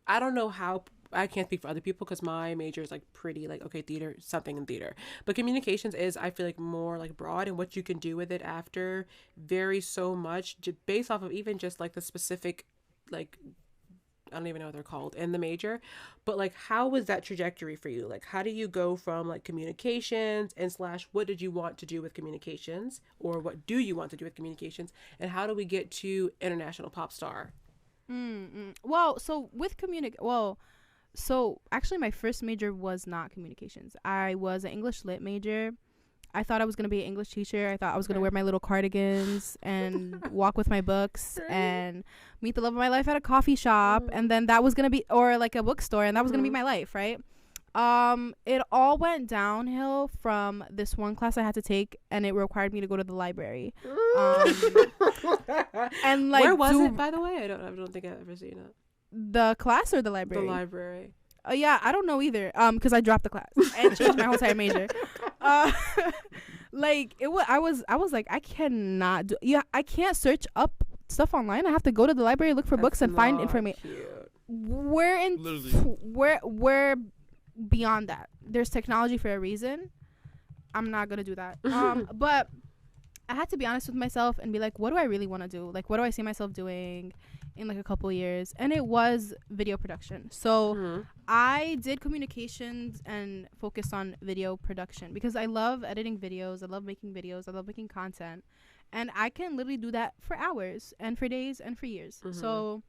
I don't know how, I can't speak for other people because my major is like pretty like, okay, theater, something in theater. But communications is, I feel like, more like broad, and what you can do with it after varies so much based off of even just like the specific, like, I don't even know what they're called in the major. But like, how was that trajectory for you? Like, how do you go from like communications and / what did you want to do with communications, or what do you want to do with communications, and how do we get to international pop star? Well, so with so actually my first major was not communications. I was an English lit major. I thought I was going to be an English teacher. I thought I was going to wear my little cardigans and walk with my books and meet the love of my life at a coffee shop. And then that was going to be, or like a bookstore, and that was going to be my life, right? It all went downhill from this one class I had to take, and it required me to go to the library. And like, where was it, by the way? I don't think I've ever seen it. The class or the library? The library. Yeah, I don't know either. Because I dropped the class and changed my whole entire major. Like it was, I was like, I cannot do. Yeah, I can't search up stuff online. I have to go to the library, look for books, and find information. We're beyond that. There's technology for a reason. I'm not gonna do that. But I had to be honest with myself and be like, what do I really want to do? Like, what do I see myself doing in like a couple of years? And it was video production. So I did communications and focused on video production because I love editing videos. I love making videos. I love making content. And I can literally do that for hours and for days and for years. So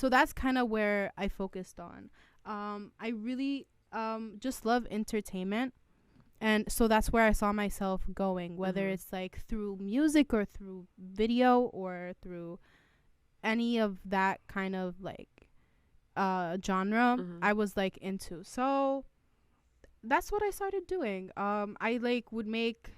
that's kind of where I focused on. I really just love entertainment. And so that's where I saw myself going, whether it's like through music or through video or through any of that kind of like genre I was like into. So that's what I started doing. I like would make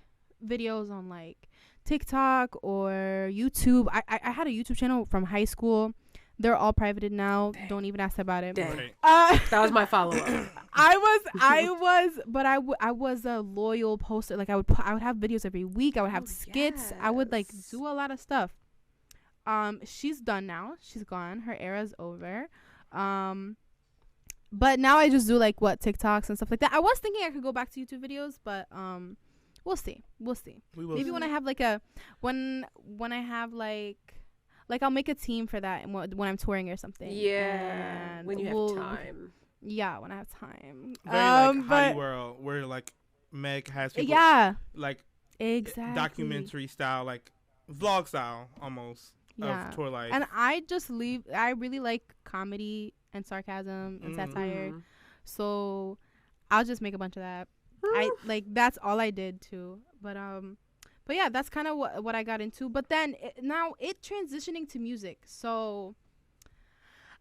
videos on like TikTok or YouTube. I had a YouTube channel from high school. They're all privated now. Dang. Don't even ask about it. That was my follow-up. I was a loyal poster. Like I would have videos every week. I would have skits. I would like do a lot of stuff. She's done now. She's gone. Her era's over. But now I just do like TikToks and stuff like that. I was thinking I could go back to YouTube videos, but we'll see. Maybe when I have like when I have like I'll make a team for that when I'm touring or something. Yeah, and when you have time. Yeah, when I have time. Very like Hottie World, where like Meg has people like exactly documentary style, like vlog style almost of tour life. And I really like comedy and sarcasm and satire, so I'll just make a bunch of that. I like that's all I did too, but yeah, that's kind of what I got into. But then now it transitioning to music. So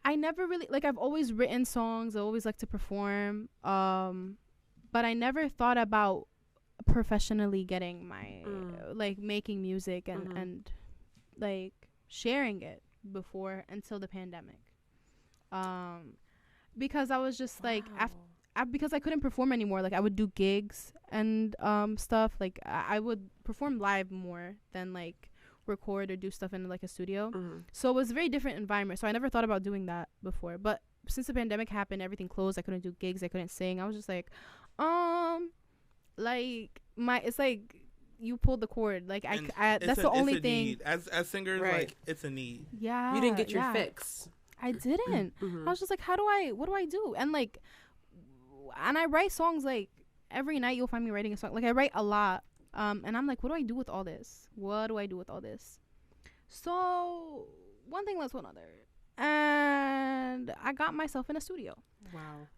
I never really I've always written songs. I always like to perform. But I never thought about professionally getting my like making music and like sharing it before until the pandemic. Because I was just like because I couldn't perform anymore. Like I would do gigs and stuff. Like I would perform live more than like record or do stuff in like a studio. So it was a very different environment. So I never thought about doing that before. But since the pandemic happened, everything closed. I couldn't do gigs. I couldn't sing. I was just like, like it's like you pulled the cord. Like I that's the only thing. Need. As singers, like it's a need. Yeah, you didn't get your fix. I didn't. I was just like, what do I do? And like, and I write songs like every night. You'll find me writing a song. Like I write a lot. And I'm like, what do I do with all this? So one thing led to another, and I got myself in a studio. Wow.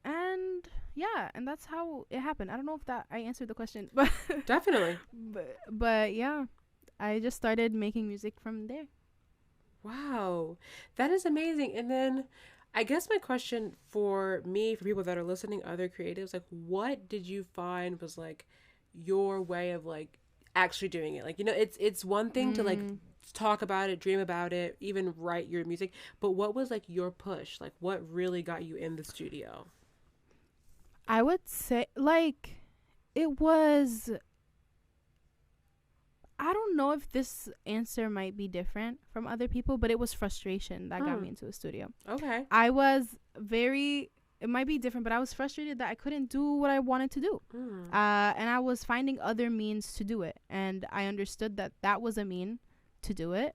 And yeah, and that's how it happened. I don't know if that I answered the question, but definitely. But yeah, I just started making music from there. Wow, that is amazing. And then I guess my question for people that are listening, other creatives, like what did you find was like your way of like actually doing it? Like, you know, it's one thing to like talk about it, dream about it, even write your music, but what was like your push? Like what really got you in the studio? I would say like it was, I don't know if this answer might be different from other people, but it was frustration that got me into a studio. Okay. I was it might be different, but I was frustrated that I couldn't do what I wanted to do. And I was finding other means to do it. And I understood that that was a mean to do it.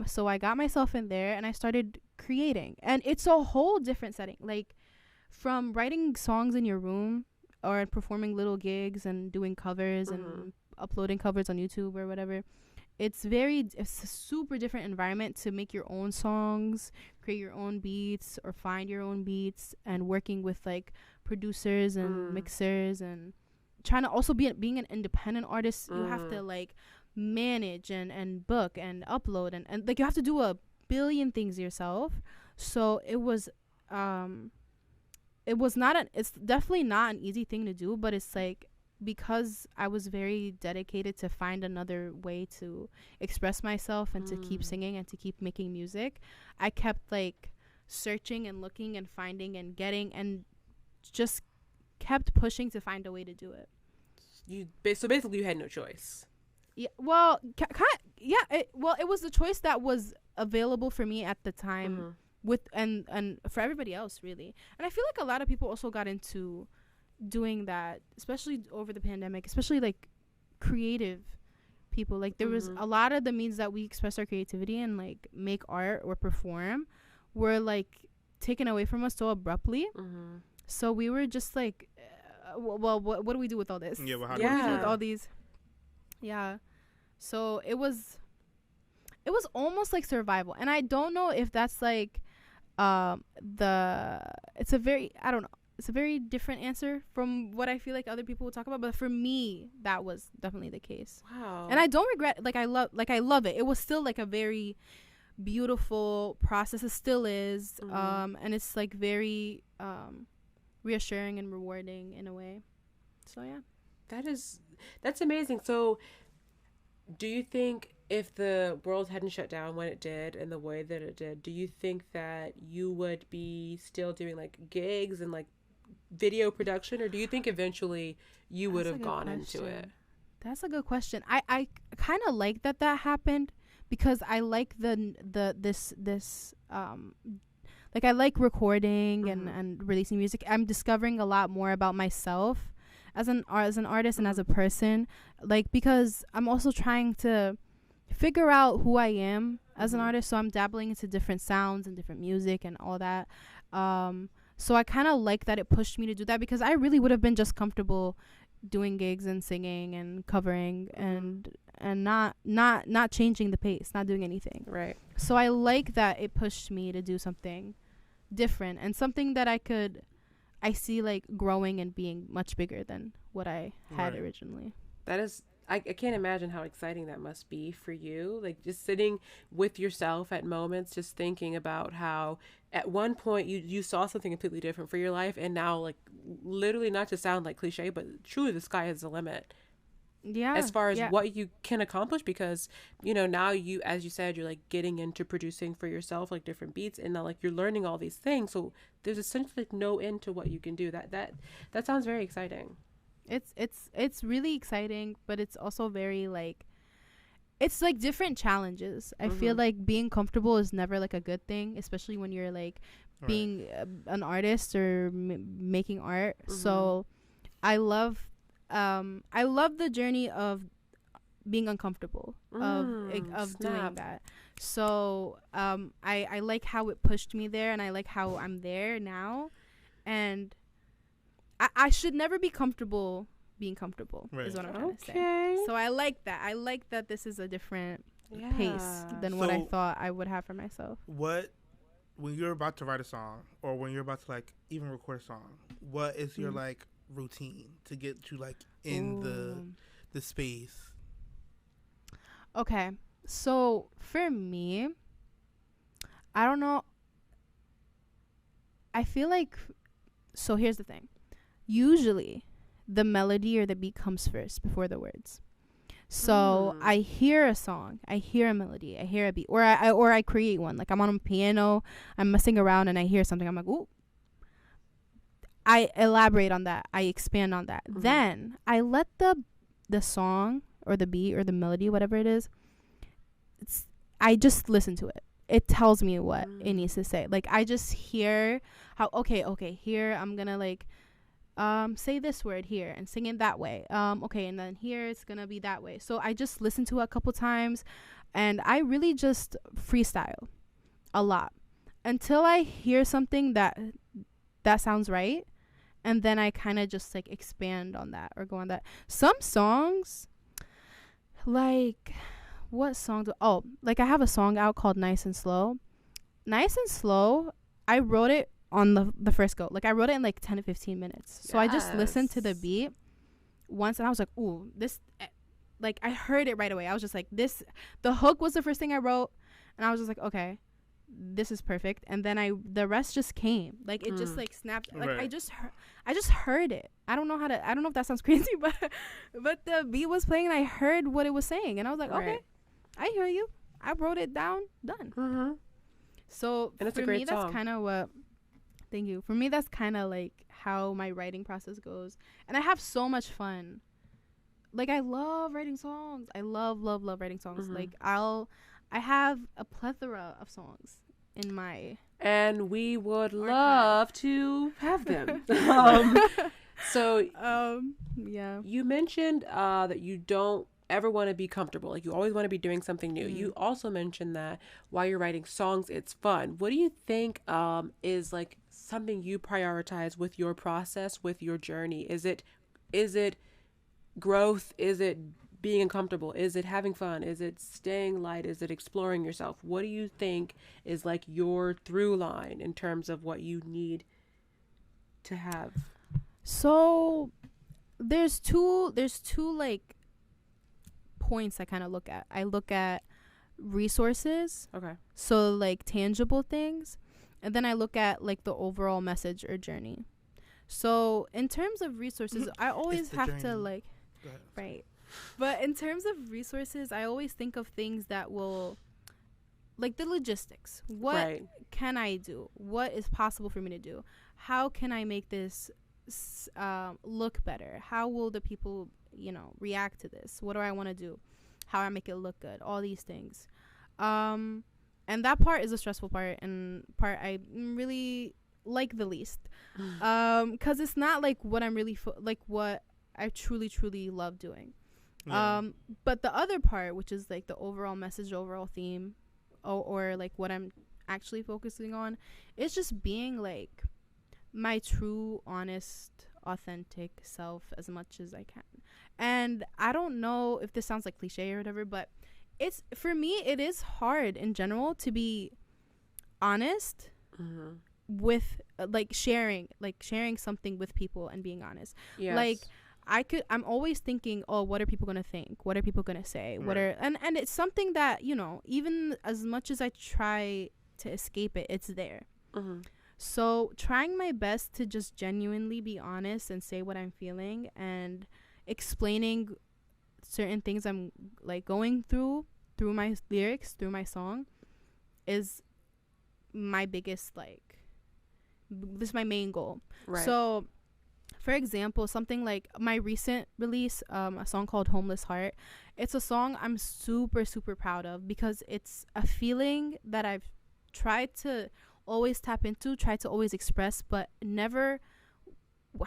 So I got myself in there and I started creating. And it's a whole different setting. Like from writing songs in your room or performing little gigs and doing covers and uploading covers on YouTube or whatever. It's a super different environment to make your own songs, create your own beats or find your own beats, and working with like producers and mixers, and trying to also being an independent artist. You have to like manage and book and upload and like you have to do a billion things yourself. So it's definitely not an easy thing to do, but it's like, because I was very dedicated to find another way to express myself and to keep singing and to keep making music, I kept like searching and looking and finding and getting, and just kept pushing to find a way to do it. So basically you had no choice. Yeah, well, it was the choice that was available for me at the time, with and for everybody else really. And I feel like a lot of people also got into doing that, especially over the pandemic, especially like creative people. Like there was a lot of the means that we express our creativity and like make art or perform were like taken away from us so abruptly. So we were just like, well, what do we do with all this? Yeah, well, how do we do with all these? Yeah. So it was almost like survival. And I don't know if that's like it's a very different answer from what I feel like other people will talk about, but for me that was definitely the case. Wow. And I don't regret, I love it. It was still like a very beautiful process. It still is. And it's like very reassuring and rewarding in a way. So yeah. That's amazing. So do you think if the world hadn't shut down when it did and the way that it did, do you think that you would be still doing like gigs and like video production, or do you think eventually you would have gone into it? That's a good question. I kind of like that happened, because I like this like I like recording and releasing music. I'm discovering a lot more about myself as an artist and as a person, like, because I'm also trying to figure out who I am as an artist. So I'm dabbling into different sounds and different music and all that. So I kind of like that it pushed me to do that, because I really would have been just comfortable doing gigs and singing and covering and not changing the pace, not doing anything. Right. So I like that it pushed me to do something different and something that I see like growing and being much bigger than what I had originally. That is I can't imagine how exciting that must be for you. Like just sitting with yourself at moments, just thinking about how at one point you saw something completely different for your life. And now like literally, not to sound like cliche, but truly the sky is the limit Yeah. as far as Yeah. what you can accomplish, because now you, as you said, you're like getting into producing for yourself, like different beats, and now like you're learning all these things, so there's essentially like no end to what you can do. That sounds very exciting. It's really exciting, but it's also very like, it's like different challenges. I feel like being comfortable is never like a good thing, especially when you're like being an artist or making art. So I love the journey of being uncomfortable, of doing that. So I like how it pushed me there, and I like how I'm there now, and I should never be comfortable being comfortable, is what I'm trying to say. So I like that. I like that this is a different pace than what I thought I would have for myself. When you're about to write a song, or when you're about to like even record a song, what is your like routine to get you like in the space? Okay, so for me, I don't know. I feel like, so here's the thing. Usually, the melody or the beat comes first before the words. So I hear a song, I hear a melody, I hear a beat, or I create one. Like I'm on a piano, I'm messing around, and I hear something. I'm like, ooh. I elaborate on that. I expand on that. Then I let the song or the beat or the melody, whatever it is, I just listen to it. It tells me what it needs to say. Like I just hear how okay, here I'm gonna like say this word here and sing it that way. Okay, and then here it's gonna be that way. So I just listen to it a couple times, and I really just freestyle a lot until I hear something that sounds right, and then I kind of just like expand on that or go on that. Some songs, like what songs? Oh, like I have a song out called Nice and Slow. Nice and Slow, I wrote it on the first go. Like I wrote it in like 10 to 15 minutes. So I just listened to the beat once, and I was like, ooh, this, like I heard it right away. I was just like, this, the hook was the first thing I wrote, and I was just like, okay, this is perfect. And then the rest just came. Like it just like snapped. Like I just heard it. I don't know if that sounds crazy, but the beat was playing and I heard what it was saying, and I was like, okay, I hear you. I wrote it down, done. So and it's for a great me, song. that's kind of what. Thank you. For me, that's kind of like how my writing process goes, and I have so much fun. Like I love writing songs. I love writing songs. Like I have a plethora of songs in my, and we would archive. love to have them. So yeah. you mentioned that you don't ever want to be comfortable. Like you always want to be doing something new. You also mentioned that while you're writing songs, it's fun. What do you think is like something you prioritize with your process, with your journey? Is it growth? Is it being uncomfortable? Is it having fun? Is it staying light? Is it exploring yourself? What do you think is like your through line in terms of what you need to have? So there's two like points I kind of look at. I look at resources. Okay. So like tangible things, and then I look at like the overall message or journey. So in terms of resources, I always have to like, right. But in terms of resources, I always think of things that will, like the logistics. What can I do? What is possible for me to do? How can I make this look better? How will the people, react to this? What do I want to do? How I make it look good? All these things. And that part is a stressful part, and part I really like the least. 'Cause it's not like what I'm really like what I truly love doing. But the other part, which is like the overall message, overall theme, or like what I'm actually focusing on, is just being like my true, honest, authentic self as much as I can. And I don't know if this sounds like cliche or whatever, but it's, for me, it is hard in general to be honest with like sharing something with people and being honest. Yes. Like I'm always thinking, oh, what are people gonna think? What are people gonna say? What are and it's something that, you know, even as much as I try to escape it, it's there. So trying my best to just genuinely be honest and say what I'm feeling and explaining certain things I'm like going through my lyrics, through my song, is my biggest, like, this is my main goal. Right. So for example, something like my recent release, a song called Homeless Heart, it's a song I'm super, super proud of because it's a feeling that I've tried to always tap into, tried to always express, but never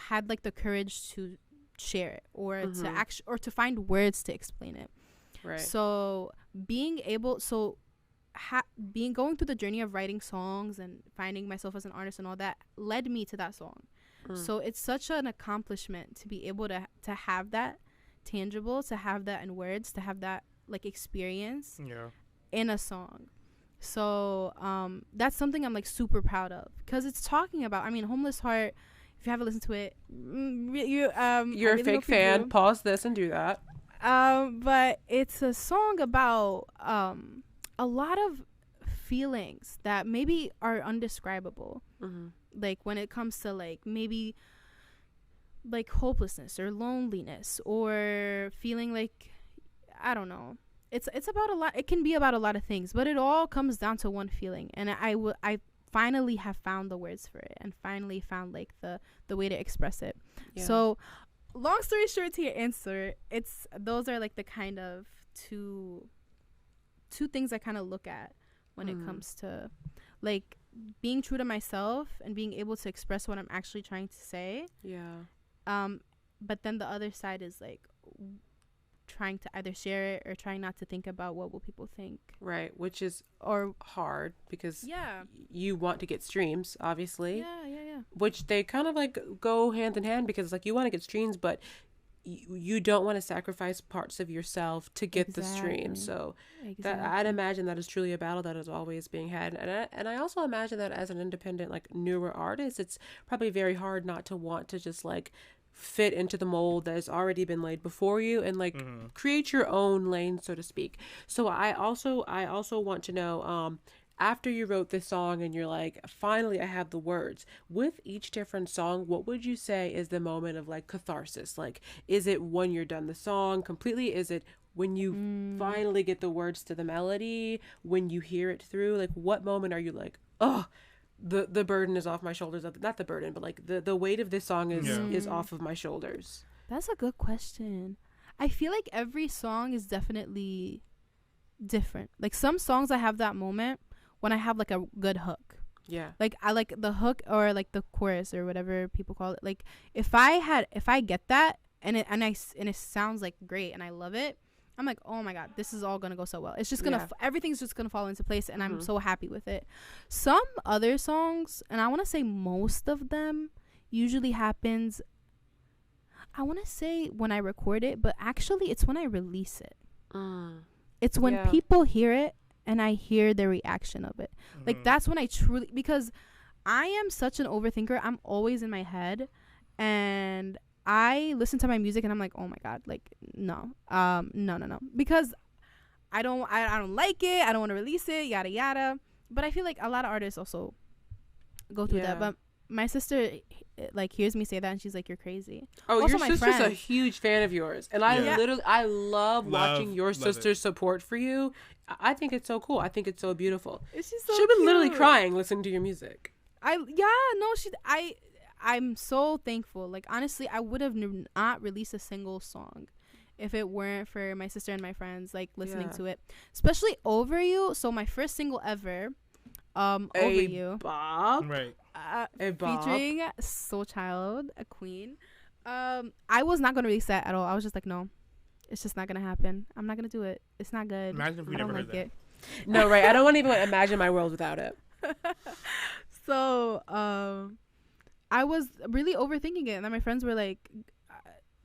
had like the courage to share it or to actually, or to find words to explain it. Right. So being able, going through the journey of writing songs and finding myself as an artist and all that led me to that song. So it's such an accomplishment to be able to have that tangible, to have that in words, to have that like experience in a song. So that's something I'm like super proud of because it's talking about, I mean, Homeless Heart, if you haven't listened to it, you're a fake fan. Pause this and do that. But it's a song about a lot of feelings that maybe are undescribable. Like when it comes to like maybe like hopelessness or loneliness or feeling like, I don't know. It's about a lot. It can be about a lot of things, but it all comes down to one feeling. And I finally have found the words for it and finally found like the way to express it. Yeah. So long story short to your answer, those are like the kind of two things I kind of look at when it comes to like being true to myself and being able to express what I'm actually trying to say. Yeah. But then the other side is like trying to either share it or trying not to think about what will people think. Right, which is hard because you want to get streams, obviously. Yeah. Which they kind of like go hand in hand because like you want to get streams, but you don't want to sacrifice parts of yourself to get the stream. So that I'd imagine that is truly a battle that is always being had. And I also imagine that as an independent, like newer artist, it's probably very hard not to want to just like fit into the mold that has already been laid before you and like create your own lane, so to speak. So I also want to know, after you wrote this song and you're like, finally I have the words, with each different song, what would you say is the moment of like catharsis? Like, is it when you're done the song completely? Is it when you finally get the words to the melody, when you hear it through? Like, what moment are you like, oh, the burden is off my shoulders? Not the burden, but like the weight of this song is off of my shoulders. That's a good question. I feel like every song is definitely different. Like some songs I have that moment when I have like a good hook. Yeah. Like I like the hook or like the chorus or whatever people call it. Like if I get that and it sounds like great and I love it, I'm like, oh my God, this is all gonna go so well. It's just gonna everything's just gonna fall into place and I'm so happy with it. Some other songs, and I want to say most of them, usually happens, I want to say when I record it, but actually it's when I release it. It's when people hear it and I hear the reaction of it. Like that's when I truly, because I am such an overthinker. I'm always in my head and I listen to my music and I'm like, oh my God, like no, because I don't like it. I don't want to release it, yada yada. But I feel like a lot of artists also go through that. But my sister like hears me say that and she's like, you're crazy. Oh, also, your sister's a huge fan of yours, and I love watching your sister's support for you. I think it's so cool. I think it's so beautiful. She's so She's been literally crying listening to your music. I'm so thankful. Like honestly, I would have not released a single song if it weren't for my sister and my friends like listening to it, especially Over You. So my first single ever, Over You, Bob, right? Featuring Soul Child, a queen. I was not gonna release that at all. I was just like, no, it's just not gonna happen. I'm not gonna do it. It's not good. Imagine if we never heard that. No, right? I don't want to even imagine my world without it. So, I was really overthinking it, and then my friends were like,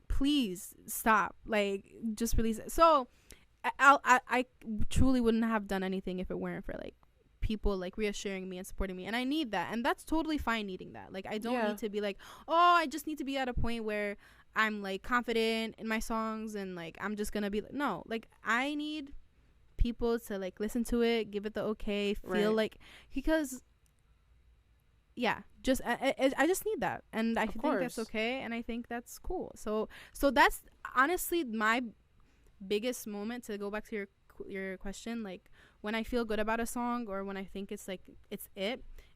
"Please stop! Like, just release it." So, I truly wouldn't have done anything if it weren't for like people like reassuring me and supporting me, and I need that, and that's totally fine needing that. Like, I don't need to be like, oh, I just need to be at a point where I'm like confident in my songs and like I'm just gonna be like, no, like I need people to like listen to it, give it the okay, feel like, because yeah, just I just need that, and I think that's okay, and I think that's cool. So that's honestly my biggest moment, to go back to your question, like when I feel good about a song or when I think it's like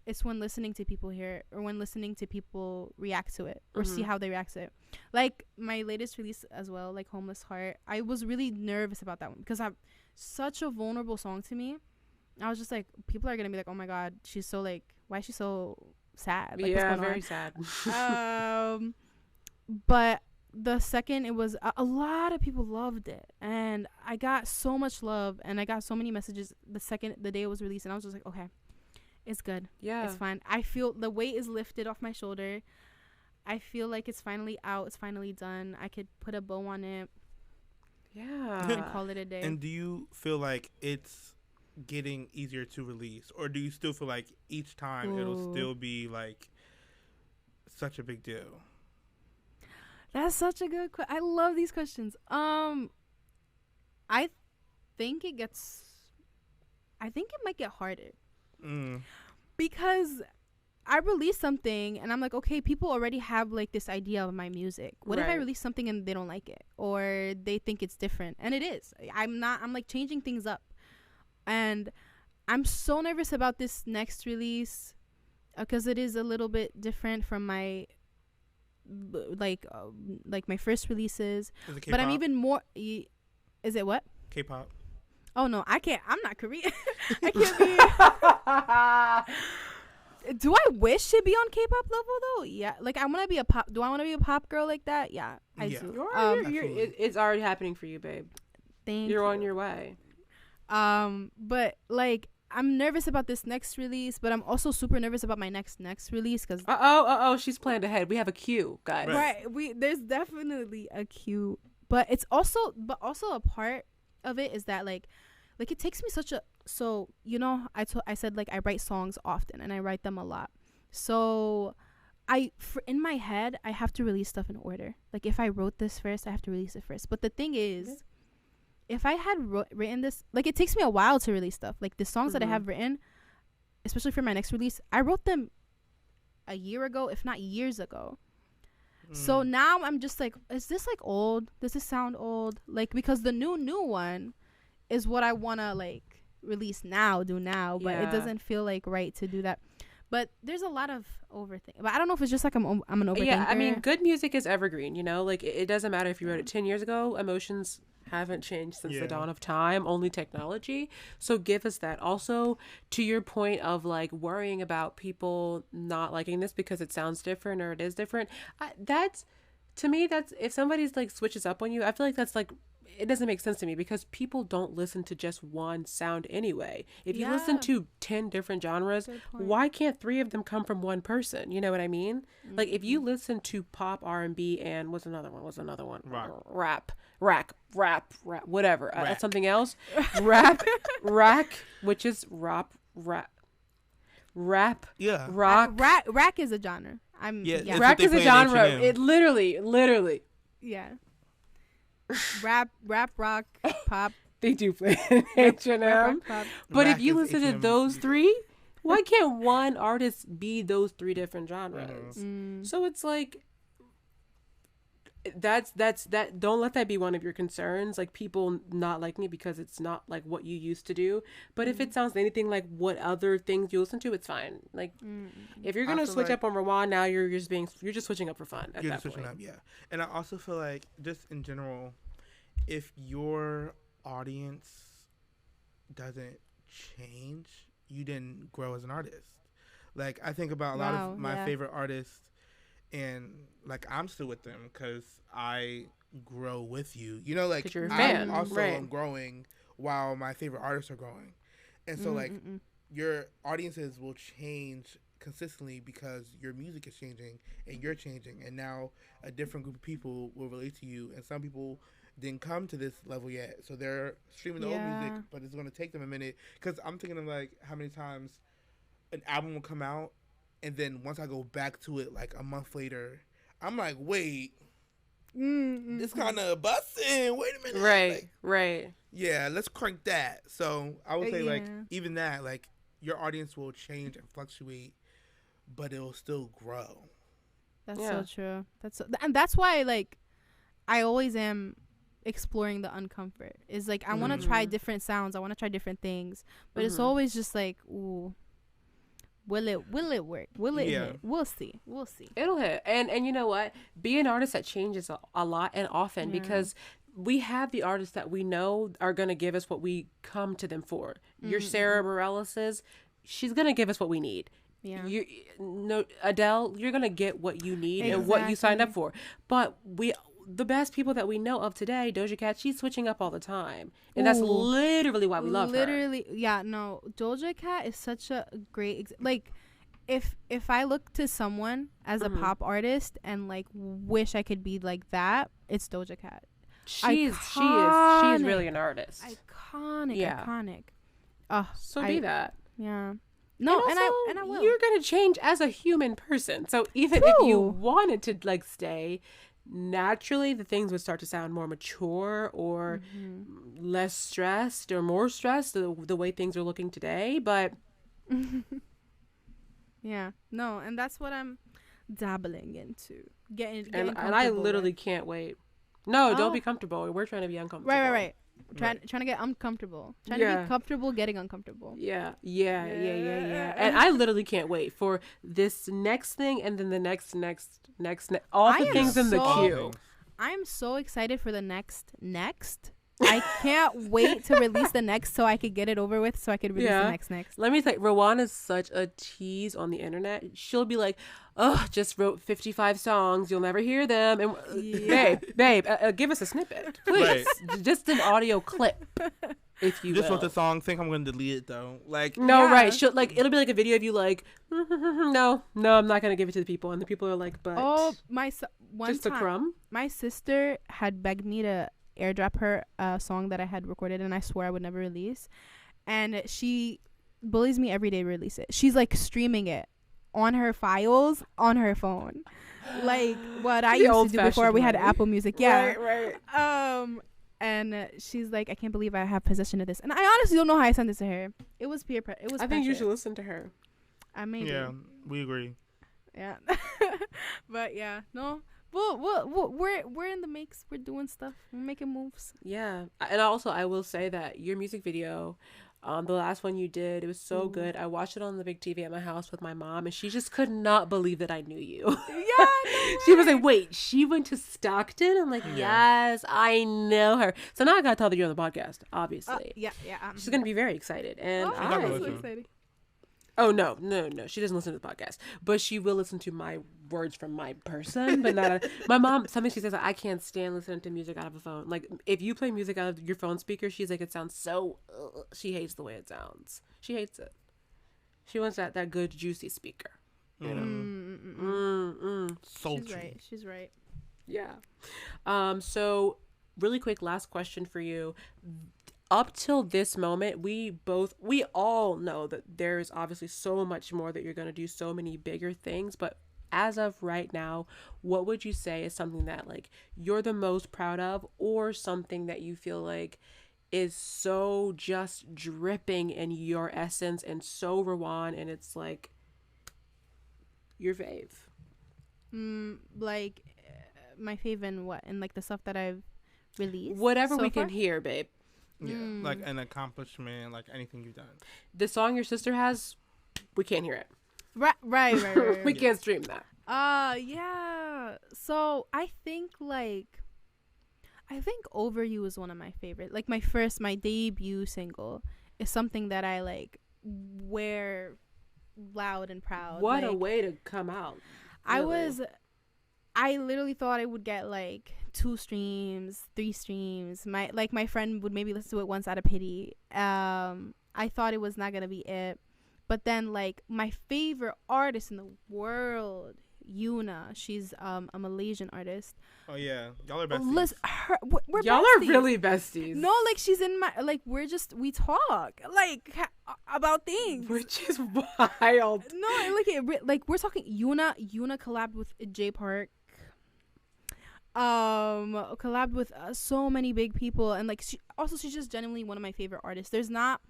it's when listening to people hear it, or when listening to people react to it, or see how they react to it. Like my latest release as well, like Homeless Heart, I was really nervous about that one because I'm such a vulnerable song to me. I was just like, people are gonna be like, oh my god, she's so like, why is she so sad? Like, yeah, very sad. But the second it was, a lot of people loved it, and I got so much love, and I got so many messages the day it was released, and I was just like, okay, it's good. Yeah, it's fine. I feel the weight is lifted off my shoulder. I feel like it's finally out. It's finally done. I could put a bow on it. Yeah. And call it a day. And do you feel like it's getting easier to release, or do you still feel like each time it'll still be like such a big deal? That's such a good question. I love these questions. I think it might get harder. Because I release something and I'm like, okay, people already have like this idea of my music. What if I release something and they don't like it, or they think it's different? And it is. I'm like changing things up. And I'm so nervous about this next release because it is a little bit different from my like my first releases. But I'm even more. Is it what? K-pop. Oh no, I can't. I'm not Korean. I can't be. Do I wish to be on K-pop level though? Yeah, like I want to be a pop. Do I want to be a pop girl like that? Yeah, I do. It's already happening for you, babe. You're on your way. But like I'm nervous about this next release, but I'm also super nervous about my next release because she's planned ahead. We have a queue, guys. Right. There's definitely a queue, but it's also a part of it is that like it takes me I said like I write songs often and I write them a lot. So in my head I have to release stuff in order. Like if I wrote this first, I have to release it first. But the thing is, if I had written this, like it takes me a while to release stuff. Like the songs that I have written, especially for my next release, I wrote them a year ago, if not years ago. So now I'm just like, is this like old? Does this sound old? Like, because the new one is what I want to like release now, but it doesn't feel like right to do that. But there's a lot of overthinking. But I don't know if it's just like I'm an overthinker. Yeah, I mean, good music is evergreen, you know? Like, it doesn't matter if you wrote it 10 years ago. Emotions haven't changed since the dawn of time, only technology. So give us that. Also, to your point of like worrying about people not liking this because it sounds different or it is different, that's, to me, that's, if somebody's like switches up on you, I feel like that's like, it doesn't make sense to me because people don't listen to just one sound anyway. If you listen to 10 different genres, why can't 3 of them come from one person? You know what I mean? Like if you listen to pop, R&B, and what's another one? Rap, whatever. That's something else. Rap, which is rap. Yeah. Rock. Rack is a genre. Rack is a genre. It literally. Yeah. Rap, rock, pop. They do play H&M. But if you listen to those 3, why can't one artist be those 3 different genres? So it's like that's that. Don't let that be one of your concerns, like people not liking it because it's not like what you used to do. But if it sounds anything like what other things you listen to, it's fine. Like if you're gonna switch up on Rawan now, you're just switching up for fun at that point. Yeah. And I also feel like just in general, if your audience doesn't change, you didn't grow as an artist. Like I think about a lot of my favorite artists, and like I'm still with them because I grow with you. You know, like you're a fan. I'm also growing while my favorite artists are growing, and so like your audiences will change consistently because your music is changing and you're changing, and now a different group of people will relate to you, and some people didn't come to this level yet, so they're streaming the old music, but it's going to take them a minute. Because I'm thinking of like how many times an album will come out, and then once I go back to it like a month later, I'm like, wait, It's kind of busting. Wait a minute. Right, Like, right. yeah, let's crank that. So I would say like Yeah. even that, like your audience will change and fluctuate, but it will still grow. That's Yeah. so true. And that's why like I always am exploring the uncomfort. Is like I want to try different sounds. I want to try different things, but it's always just like, ooh, will it work? Will it Yeah. hit? We'll see. We'll see. It'll hit. And you know what? Be an artist that changes a lot and often Yeah. because we have the artists that we know are going to give us what we come to them for. Your Sarah Bareilles, she's going to give us what we need. Yeah. You no Adele, you're going to get what you need and what you signed up for. But the best people that we know of today, Doja Cat, she's switching up all the time. And that's Ooh. literally why we love her. Literally, yeah. No, Doja Cat is such a great like. If I look to someone as a pop artist and like wish I could be like that, it's Doja Cat. She is Iconic. really an artist. Iconic, Yeah. iconic. So be that. Yeah. No, and also, I will. You're gonna change as a human person. So even if you wanted to like stay, naturally the things would start to sound more mature or less stressed or more stressed the way things are looking today. But Yeah. No, and that's what I'm dabbling into. Getting and I comfortable literally with. can't wait. No, don't Oh. be comfortable. We're trying to be uncomfortable. Right. Trying to get uncomfortable. Trying to Yeah. be comfortable getting uncomfortable. Yeah. And I literally can't wait for this next thing and then the next all I the am things in the so- queue. I'm so excited for the next. I can't wait to release the next so I could get it over with so I could release the next. Let me tell you, Rawan is such a tease on the internet. She'll be like, "Oh, just wrote 55 songs. You'll never hear them." And Yeah. babe, give us a snippet, please. Just an audio clip, if you Just will. wrote the song. Think I'm gonna delete it though. Like No, Yeah. right? She'll like it'll be like a video of you like, no, I'm not gonna give it to the people, and the people are like, but Oh, one just a time, crumb. my sister had begged me to airdrop her a song that I had recorded and I swore I would never release, and she bullies me every day to release it. She's like streaming it on her files on her phone, like what I The used to do before old-fashioned we had way. Apple Music. Yeah, right. And she's like, I can't believe I have possession of this, and I honestly don't know how I sent this to her. It was peer pressure. It was. I think you pressure. should listen to her. I may. yeah, we agree. Yeah. But yeah, no. We're in the mix. We're doing stuff. We're making moves. Yeah, and also I will say that your music video, the last one you did, it was so good. I watched it on the big TV at my house with my mom, and she just could not believe that I knew you. Yeah. She was like, "Wait, she went to Stockton?" I'm like, "Yes, I know her." So now I gotta tell that you're on the podcast. Obviously, Yeah. she's gonna be very excited, and Oh, not gonna that's so listen. exciting. Oh no, she doesn't listen to the podcast, but she will listen to my words from my person. But not my mom. Something she says, I can't stand listening to music out of a phone. Like if you play music out of your phone speaker, she's like, it sounds so. She hates the way it sounds. She hates it. She wants that good juicy speaker. You know. Sultry. She's right. Yeah. So really quick, last question for you. Up till this moment, we all know that there's obviously so much more that you're going to do, so many bigger things. But as of right now, what would you say is something that like you're the most proud of, or something that you feel like is so just dripping in your essence and so Rawan, and it's like your fave? Like my fave and what, and like the stuff that I've released. Whatever so we far? can hear, babe. Yeah, like an accomplishment, like anything you've done. The song your sister has, we can't hear it. Right. We can't stream that. Yeah. So I think Over You is one of my favorite. Like my debut single is something that I like wear loud and proud. What a Like, way to come out. I literally thought I would get like 2 streams, 3 streams. My friend would maybe listen to it once out of pity. I thought it was not gonna be it, but then like my favorite artist in the world, Yuna, she's a Malaysian artist. Oh yeah, y'all are besties. Listen, we're Y'all besties. are really besties. No, like she's in my like we talk like about things. Which is wild. No, like we're talking. Yuna collabed with Jay Park. collabed with so many big people, and like she's just genuinely one of my favorite artists. There's not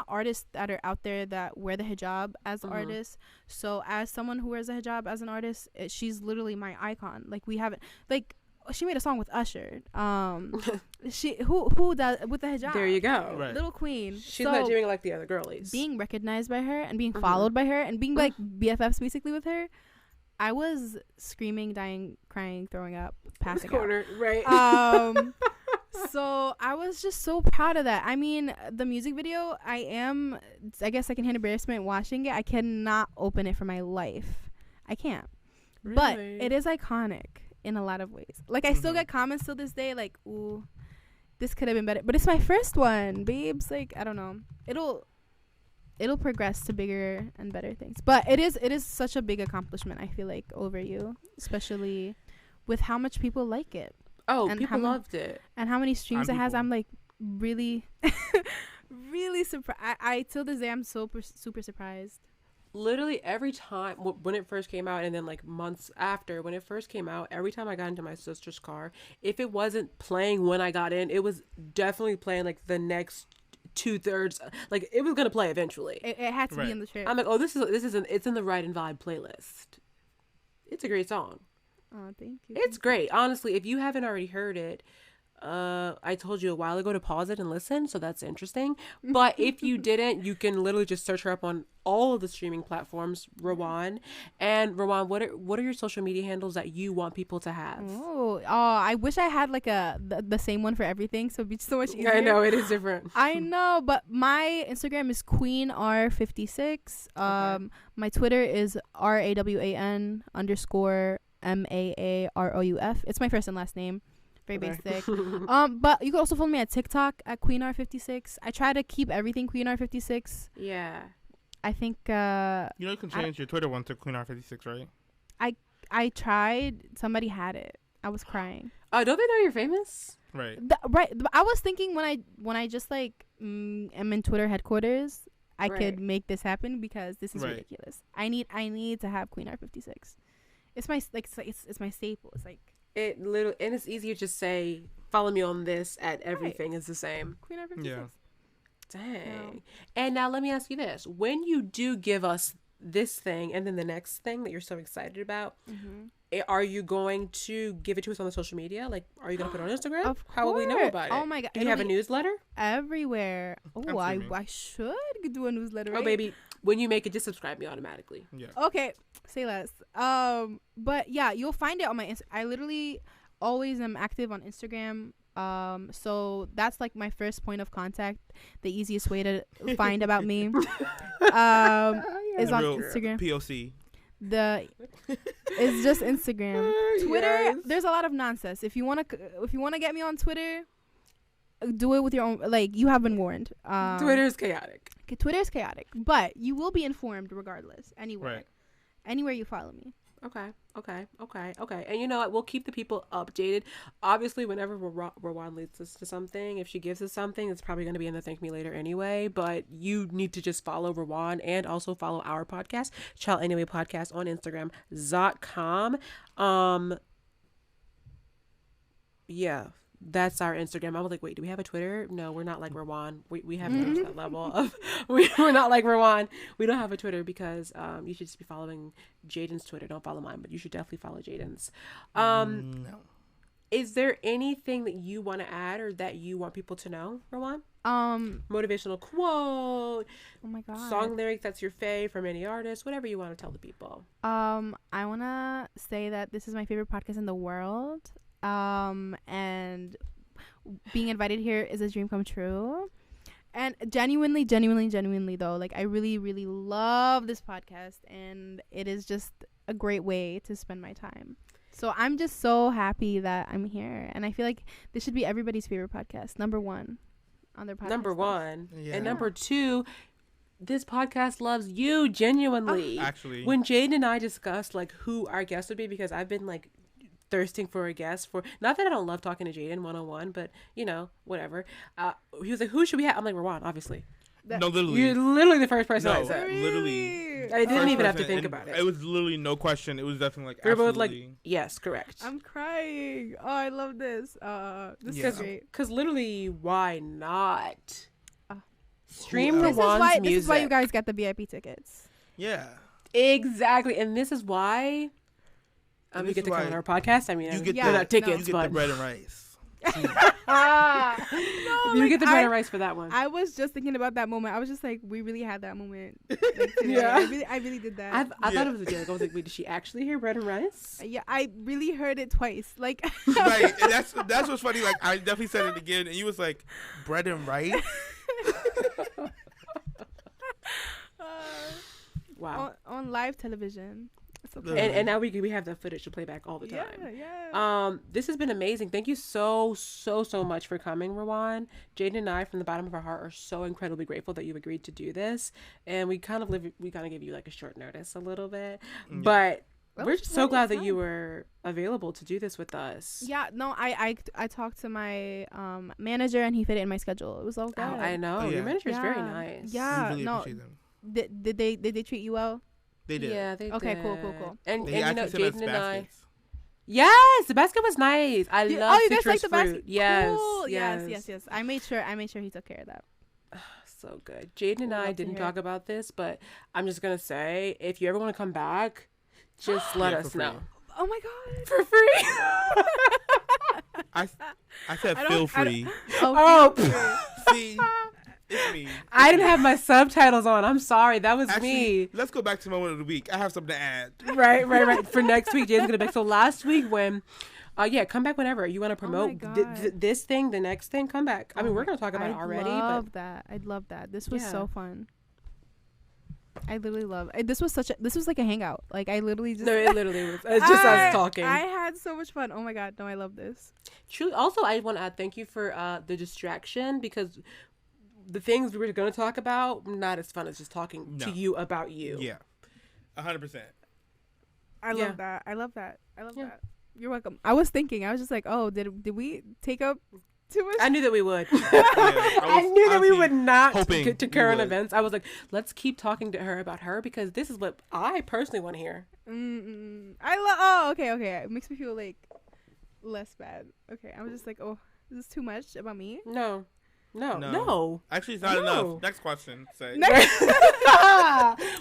artists that are out there that wear the hijab as artists. So as someone who wears a hijab as an artist, she's literally my icon. Like we haven't like she made a song with Usher. She who does with the hijab. There you go. Right. Little Queen. She's so, not doing like the other girlies. being recognized by her and being followed by her and being like BFFs basically with her, I was screaming, dying, crying, throwing up, passing corner, right? out. So I was just so proud of that. I mean, the music video, I guess secondhand embarrassment watching it. I cannot open it for my life. I can't. Really? But it is iconic in a lot of ways. Like, I still get comments till this day, like, ooh, this could have been better. But it's my first one, babes. Like, I don't know. It'll progress to bigger and better things. But it is such a big accomplishment, I feel like, over you. Especially with how much people like it. Oh, and people loved it. And how many streams it has. People. I'm like really, really surprised. I till this day, I'm super surprised. Literally every time when it first came out, and then like months after when it first came out, every time I got into my sister's car, if it wasn't playing when I got in, it was definitely playing like the next 2/3. Like it was gonna play eventually. It had to be in the trip. I'm like, oh, it's in the Ride and Vibe playlist. It's a great song. Oh, thank you. It's great. Honestly, if you haven't already heard it, I told you a while ago to pause it and listen, so that's interesting. But if you didn't, you can literally just search her up on all of the streaming platforms, Rawan. And Rawan, what are your social media handles that you want people to have? Oh, I wish I had like the same one for everything, so it'd be so much easier. I know it is different. I know, but my Instagram is QueenR56. My Twitter is RAWAN_MAAROUF. It's my first and last name. Very basic. But you can also follow me at TikTok at QueenR56. I try to keep everything QueenR56. Yeah. I think you can change your Twitter one to QueenR56, right? I tried. Somebody had it. I was crying. Oh, don't they know you're famous? Right. Right. I was thinking when I just like am in Twitter headquarters, I could make this happen because this is ridiculous. I need to have QueenR56. It's my it's my staple. It's like it literally, and it's easier to say follow me on this at everything is the same. QueenR56. Yeah. Dang. Yeah. And now let me ask you this: when you do give us this thing and then the next thing that you're so excited about, are you going to give it to us on the social media? Like, are you going to put it on Instagram? Of How will we know course. about it? Oh my God. Do you have a newsletter? Everywhere. Oh, I streaming. should do a newsletter. Oh, Right? baby, when you make it, just subscribe me automatically. Yeah. Okay, say less. But yeah, you'll find it on my I literally always am active on Instagram. So that's like my first point of contact. The easiest way to find about me is on Instagram. POC. It's just Instagram. Twitter, Yes. there's a lot of nonsense. If you wanna get me on Twitter, do it with your own. Like, you have been warned. Twitter is chaotic. Twitter is chaotic, but you will be informed regardless. Right. Anywhere you follow me. Okay. And you know what? We'll keep the people updated. Obviously, whenever Rawan leads us to something, if she gives us something, it's probably going to be in the Thank Me Later anyway. But you need to just follow Rawan and also follow our podcast, Child Anyway Podcast, on Instagram.com. Yeah. That's our Instagram. I was like, wait, do we have a Twitter? No, we're not like Rawan. We haven't reached that level of we're not like Rawan. We don't have a Twitter because you should just be following Jaden's Twitter. Don't follow mine, but you should definitely follow Jaden's. No. Is there anything that you want to add or that you want people to know, Rawan? Motivational quote. Oh my God. Song lyrics that's your fave from any artist, whatever you want to tell the people. I wanna say that this is my favorite podcast in the world. And being invited here is a dream come true. And genuinely though, like, I really, really love this podcast, and it is just a great way to spend my time. So I'm just so happy that I'm here, and I feel like this should be everybody's favorite podcast. Number one on their podcast. Number one. Yeah. And number two, this podcast loves you genuinely. Actually. When Jaden and I discussed like who our guest would be, because I've been like thirsting for a guest for, not that I don't love talking to Jaden one-on-one, but you know, whatever. He was like, who should we have? I'm like, Rawan, obviously. No, literally. You're literally the first person I No, said. literally. I didn't First even have to person, think and about it. It was literally no question. It was definitely like We were both absolutely. like, yes, correct. I'm crying. Oh, I love this. This Yeah. is great. Because literally, why not? Uh, Stream Who the else? Rawan's music. This is why you guys get the VIP tickets. Yeah. Exactly, and this is why And you this get is to come why on our podcast. I mean, you get Yeah, they're no. not tickets, You get but the bread and rice. you like, get the bread and rice for that one. I was just thinking about that moment. I was just like, we really had that moment. Like, today. Yeah. I really did that. I thought Yeah. it was a joke. I was like, wait, did she actually hear bread and rice? Yeah, I really heard it twice. Like, Right. And that's what's funny. Like I definitely said it again, and you was like, bread and rice. Wow. on live television. It's okay. And now we have the footage to play back all the time. Yeah. This has been amazing. Thank you so much for coming, Rawan. Jaden and I, from the bottom of our heart, are so incredibly grateful that you agreed to do this. And we kind of gave you like a short notice a little bit, but That we're was just so glad that fun. you were available to do this with us. Yeah, no, I talked to my manager and he fit it in my schedule. It was all good. I know. Oh, yeah. Your manager is very Yeah. nice. Yeah. We really no. appreciate them. Did they treat you well? They did. Yeah, they Okay, did. cool. And They you know, actually sent us Jaden and I. baskets. Yes, the basket was nice. I You love guys citrus like the fruit. basket? Yes, Cool. yes, Yes. I made sure he took care of that. So good. Jaden and Love I to didn't hear talk about this, but I'm just gonna say, if you ever want to come back, just let Yeah, us for free. know Oh my god. for free. I said I don't- feel I don't- free. Oh, See, it's me. I didn't have my subtitles on. I'm sorry. That was Actually, me. let's go back to moment of the week. I have something to add. Right. For next week, Jaden's gonna be back. So last week when, come back whenever you want to promote God. this thing, the next thing. Come back. I mean, we're gonna talk about it already, I'd love that. This was Yeah. so fun. I literally love it. This was like a hangout. Like I literally just no, it literally was. It's just us talking. I had so much fun. Oh my god, no, I love this. Truly. Also, I want to add thank you for the distraction, because the things we were going to talk about, not as fun as just talking to you about you. Yeah, 100%. I Yeah. love that. I love that. Yeah. You're welcome. I was just like, oh, did we take up too much? I knew that we would. I I was knew that we honestly would not hoping get to we current would. events. I was like, let's keep talking to her about her, because this is what I personally want to hear. Oh, okay. It makes me feel like less bad. Okay, I was just like, oh, this is too much about me. No. Actually, it's not No. enough. Next question. Say.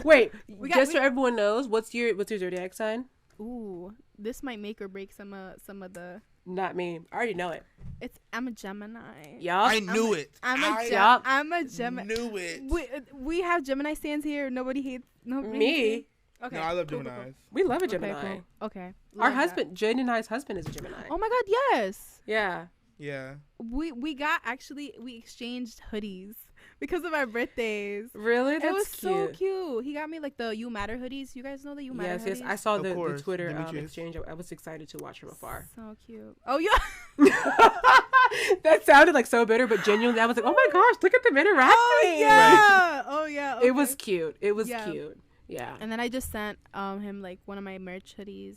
Wait, got- so everyone knows, what's your zodiac sign? Ooh, this might make or break some of the. Not me. I already know it. I'm a Gemini. Yup. I knew it. I'm a Gemini. Knew it. We have Gemini stands here. Nobody hates Me. hates Okay. No, I love cool, Geminis. cool. We love a Okay, Gemini. cool. Okay. Our Love that. husband, Jaden and I's husband, is a Gemini. Oh my god, yes. Yeah. Yeah. We exchanged hoodies because of our birthdays. Really? That's it was cute. so cute. He got me like the You Matter hoodies. You guys know the You Matter Yes. hoodies? I saw Of the course, Twitter Demetrius. exchange. I was excited to watch from afar. So cute. Oh yeah. That sounded like so bitter, but genuinely, I was like, oh my gosh, look at them interacting. Oh yeah. Oh yeah. It was okay. cute. It was Yeah. cute. Yeah. And then I just sent him like one of my merch hoodies.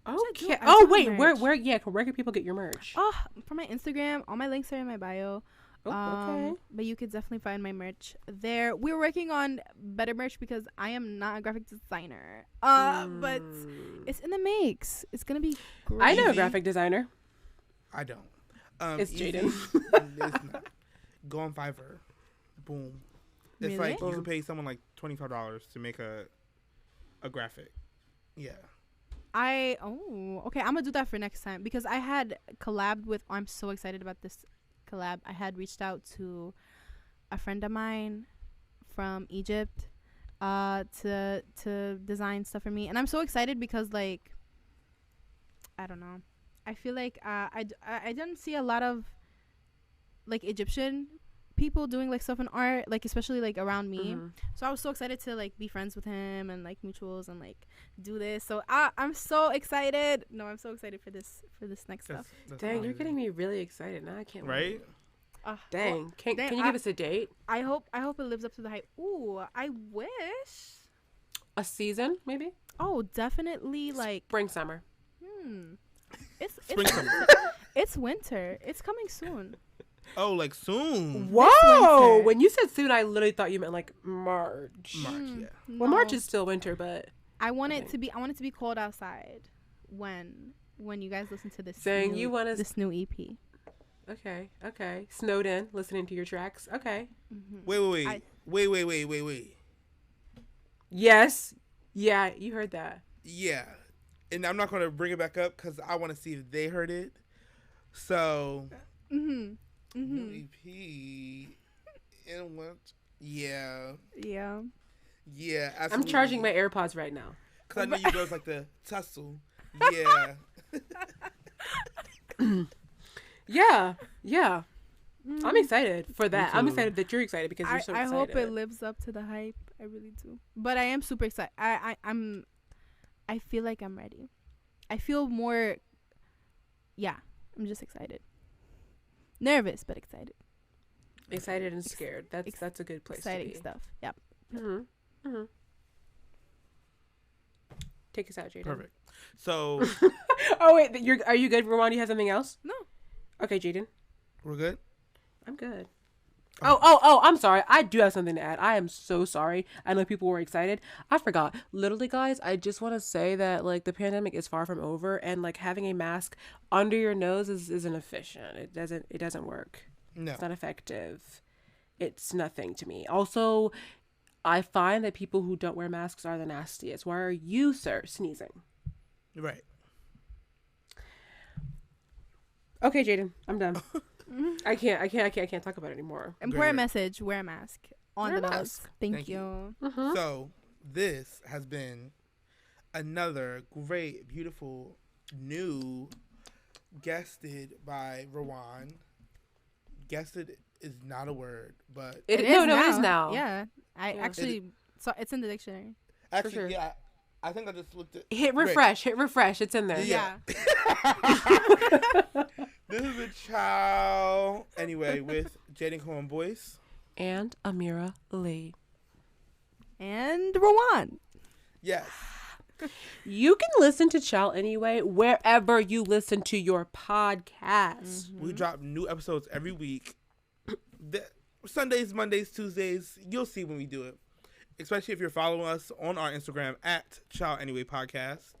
Okay. I Oh do wait, merch. where can people get your merch? Oh, for my Instagram, all my links are in my bio. Oh, okay. But you could definitely find my merch there. We're working on better merch because I am not a graphic designer. But it's in the makes. It's gonna be great. I know a Easy. graphic designer. I don't. It's easy. Jaden. It's not. Go on Fiverr. Boom. It's Really? like you Boom. can pay someone like $25 to make a graphic. Yeah. Okay, I'm gonna do that for next time because I had collabed with. I'm so excited about this collab. I had reached out to a friend of mine from Egypt to design stuff for me, and I'm so excited because like I don't know, I feel like I didn't see a lot of like Egyptian people doing like stuff in art, like especially like around me. So I was so excited to like be friends with him and like mutuals and like do this. So I'm so excited. No, I'm so excited for this next stuff. That's Dang, you're amazing. getting me really excited. Now I can't Right? wait. Dang. Can dang, you give us a date? I hope it lives up to the hype. Ooh, I wish. A season, maybe? Oh, definitely like Spring, summer. It's Spring summer. it's winter. It's coming soon. Oh, like soon. Whoa! winter. When you said soon, I literally thought you meant like March. March, yeah. Well, March is still winter, but I want it to be. I want it to be cold outside when you guys listen to this. Saying new, you wanna- this new EP. okay. Snowed in, listening to your tracks. Okay. Wait. Yes. Yeah, you heard that. Yeah. And I'm not going to bring it back up because I want to see if they heard it. So, new EP. And what? Yeah. Yeah. Yeah, absolutely. I'm charging my AirPods right now. Because I know you girls like to tussle. Yeah. Yeah. I'm excited for that. I'm too. excited that you're excited because you're so I excited. hope it lives up to the hype. I really do. But I am super excited. I feel like I'm ready. I feel more. Yeah, I'm just excited. Nervous, but excited. Excited and scared. That's a good place Exciting to be. stuff. Yep. Mm-hmm. Take us out, Jaden. Perfect. So, Oh wait, are you good, Rawan? You have something else? No. Okay, Jaden. we're good? I'm good. Oh, I'm sorry. I do have something to add. I am so sorry. I know people were excited. I forgot. Literally, guys, I just want to say that, like, the pandemic is far from over, and, like, having a mask under your nose is inefficient. It doesn't work. No. It's not effective. It's nothing to me. Also, I find that people who don't wear masks are the nastiest. Why are you, sir, sneezing? Right. Okay, Jaden, I'm done. I can't talk about it anymore. Important Great. message: wear a mask on Wear the a nose. mask. Thank Thank you. Mm-hmm. So, this has been another great, beautiful, new, guested by Rawan. Guested is not a word, but It is now. Yeah, I Yeah. actually saw it's in the dictionary. actually, sure. yeah, I think I just looked at. Hit Great. refresh. It's in there. Yeah. This is a child. Anyway, with Jaden Cohen Boyce. And Amira Lee. And Rawan. Yes. You can listen to Chow Anyway wherever you listen to your podcast. We drop new episodes every week. Sundays, Mondays, Tuesdays. You'll see when we do it. Especially if you're following us on our Instagram at Chow Anyway Podcast.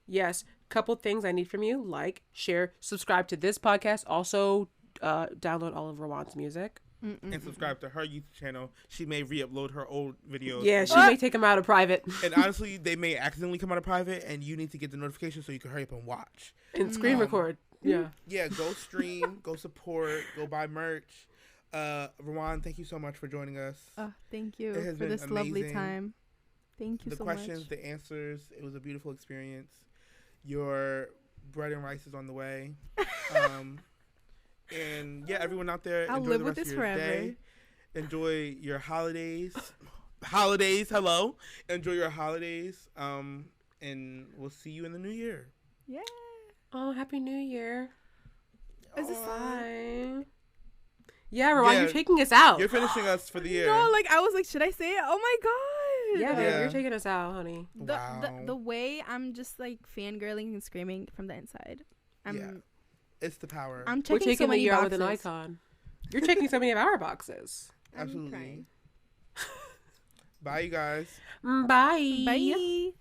Yes, couple things I need from you: like, share, subscribe to this podcast. Also, download all of Rawan's music. And subscribe to her YouTube channel. She may re-upload her old videos. Yeah, she may take them out of private And honestly, they may accidentally come out of private, and you need to get the notification so you can hurry up and watch. and screen record. Yeah. Yeah, go stream, go support, go buy merch. Rawan, thank you so much for joining us. Thank you It has for been this lovely amazing. time. Thank you The so questions, much. the answers, it was a beautiful experience. Your bread and rice is on the way. And yeah, everyone out there, I'll enjoy live the with rest this of your forever. day. Enjoy your holidays. Hello. Enjoy your holidays. And we'll see you in the new year. Yeah. Oh, Happy New Year. Is this Bye. Yeah, Rawan, Yeah, you're taking us out. You're finishing us for the year. No, like I was like, should I say it? Oh my god. Yeah, babe, Yeah. you're taking us out, honey. The way I'm just like fangirling and screaming from the inside. Yeah. It's the power. I'm We're checking taking so the many year out boxes. with an icon. You're checking so many of our boxes. I'm Absolutely. crying. Bye, you guys. Bye. Bye.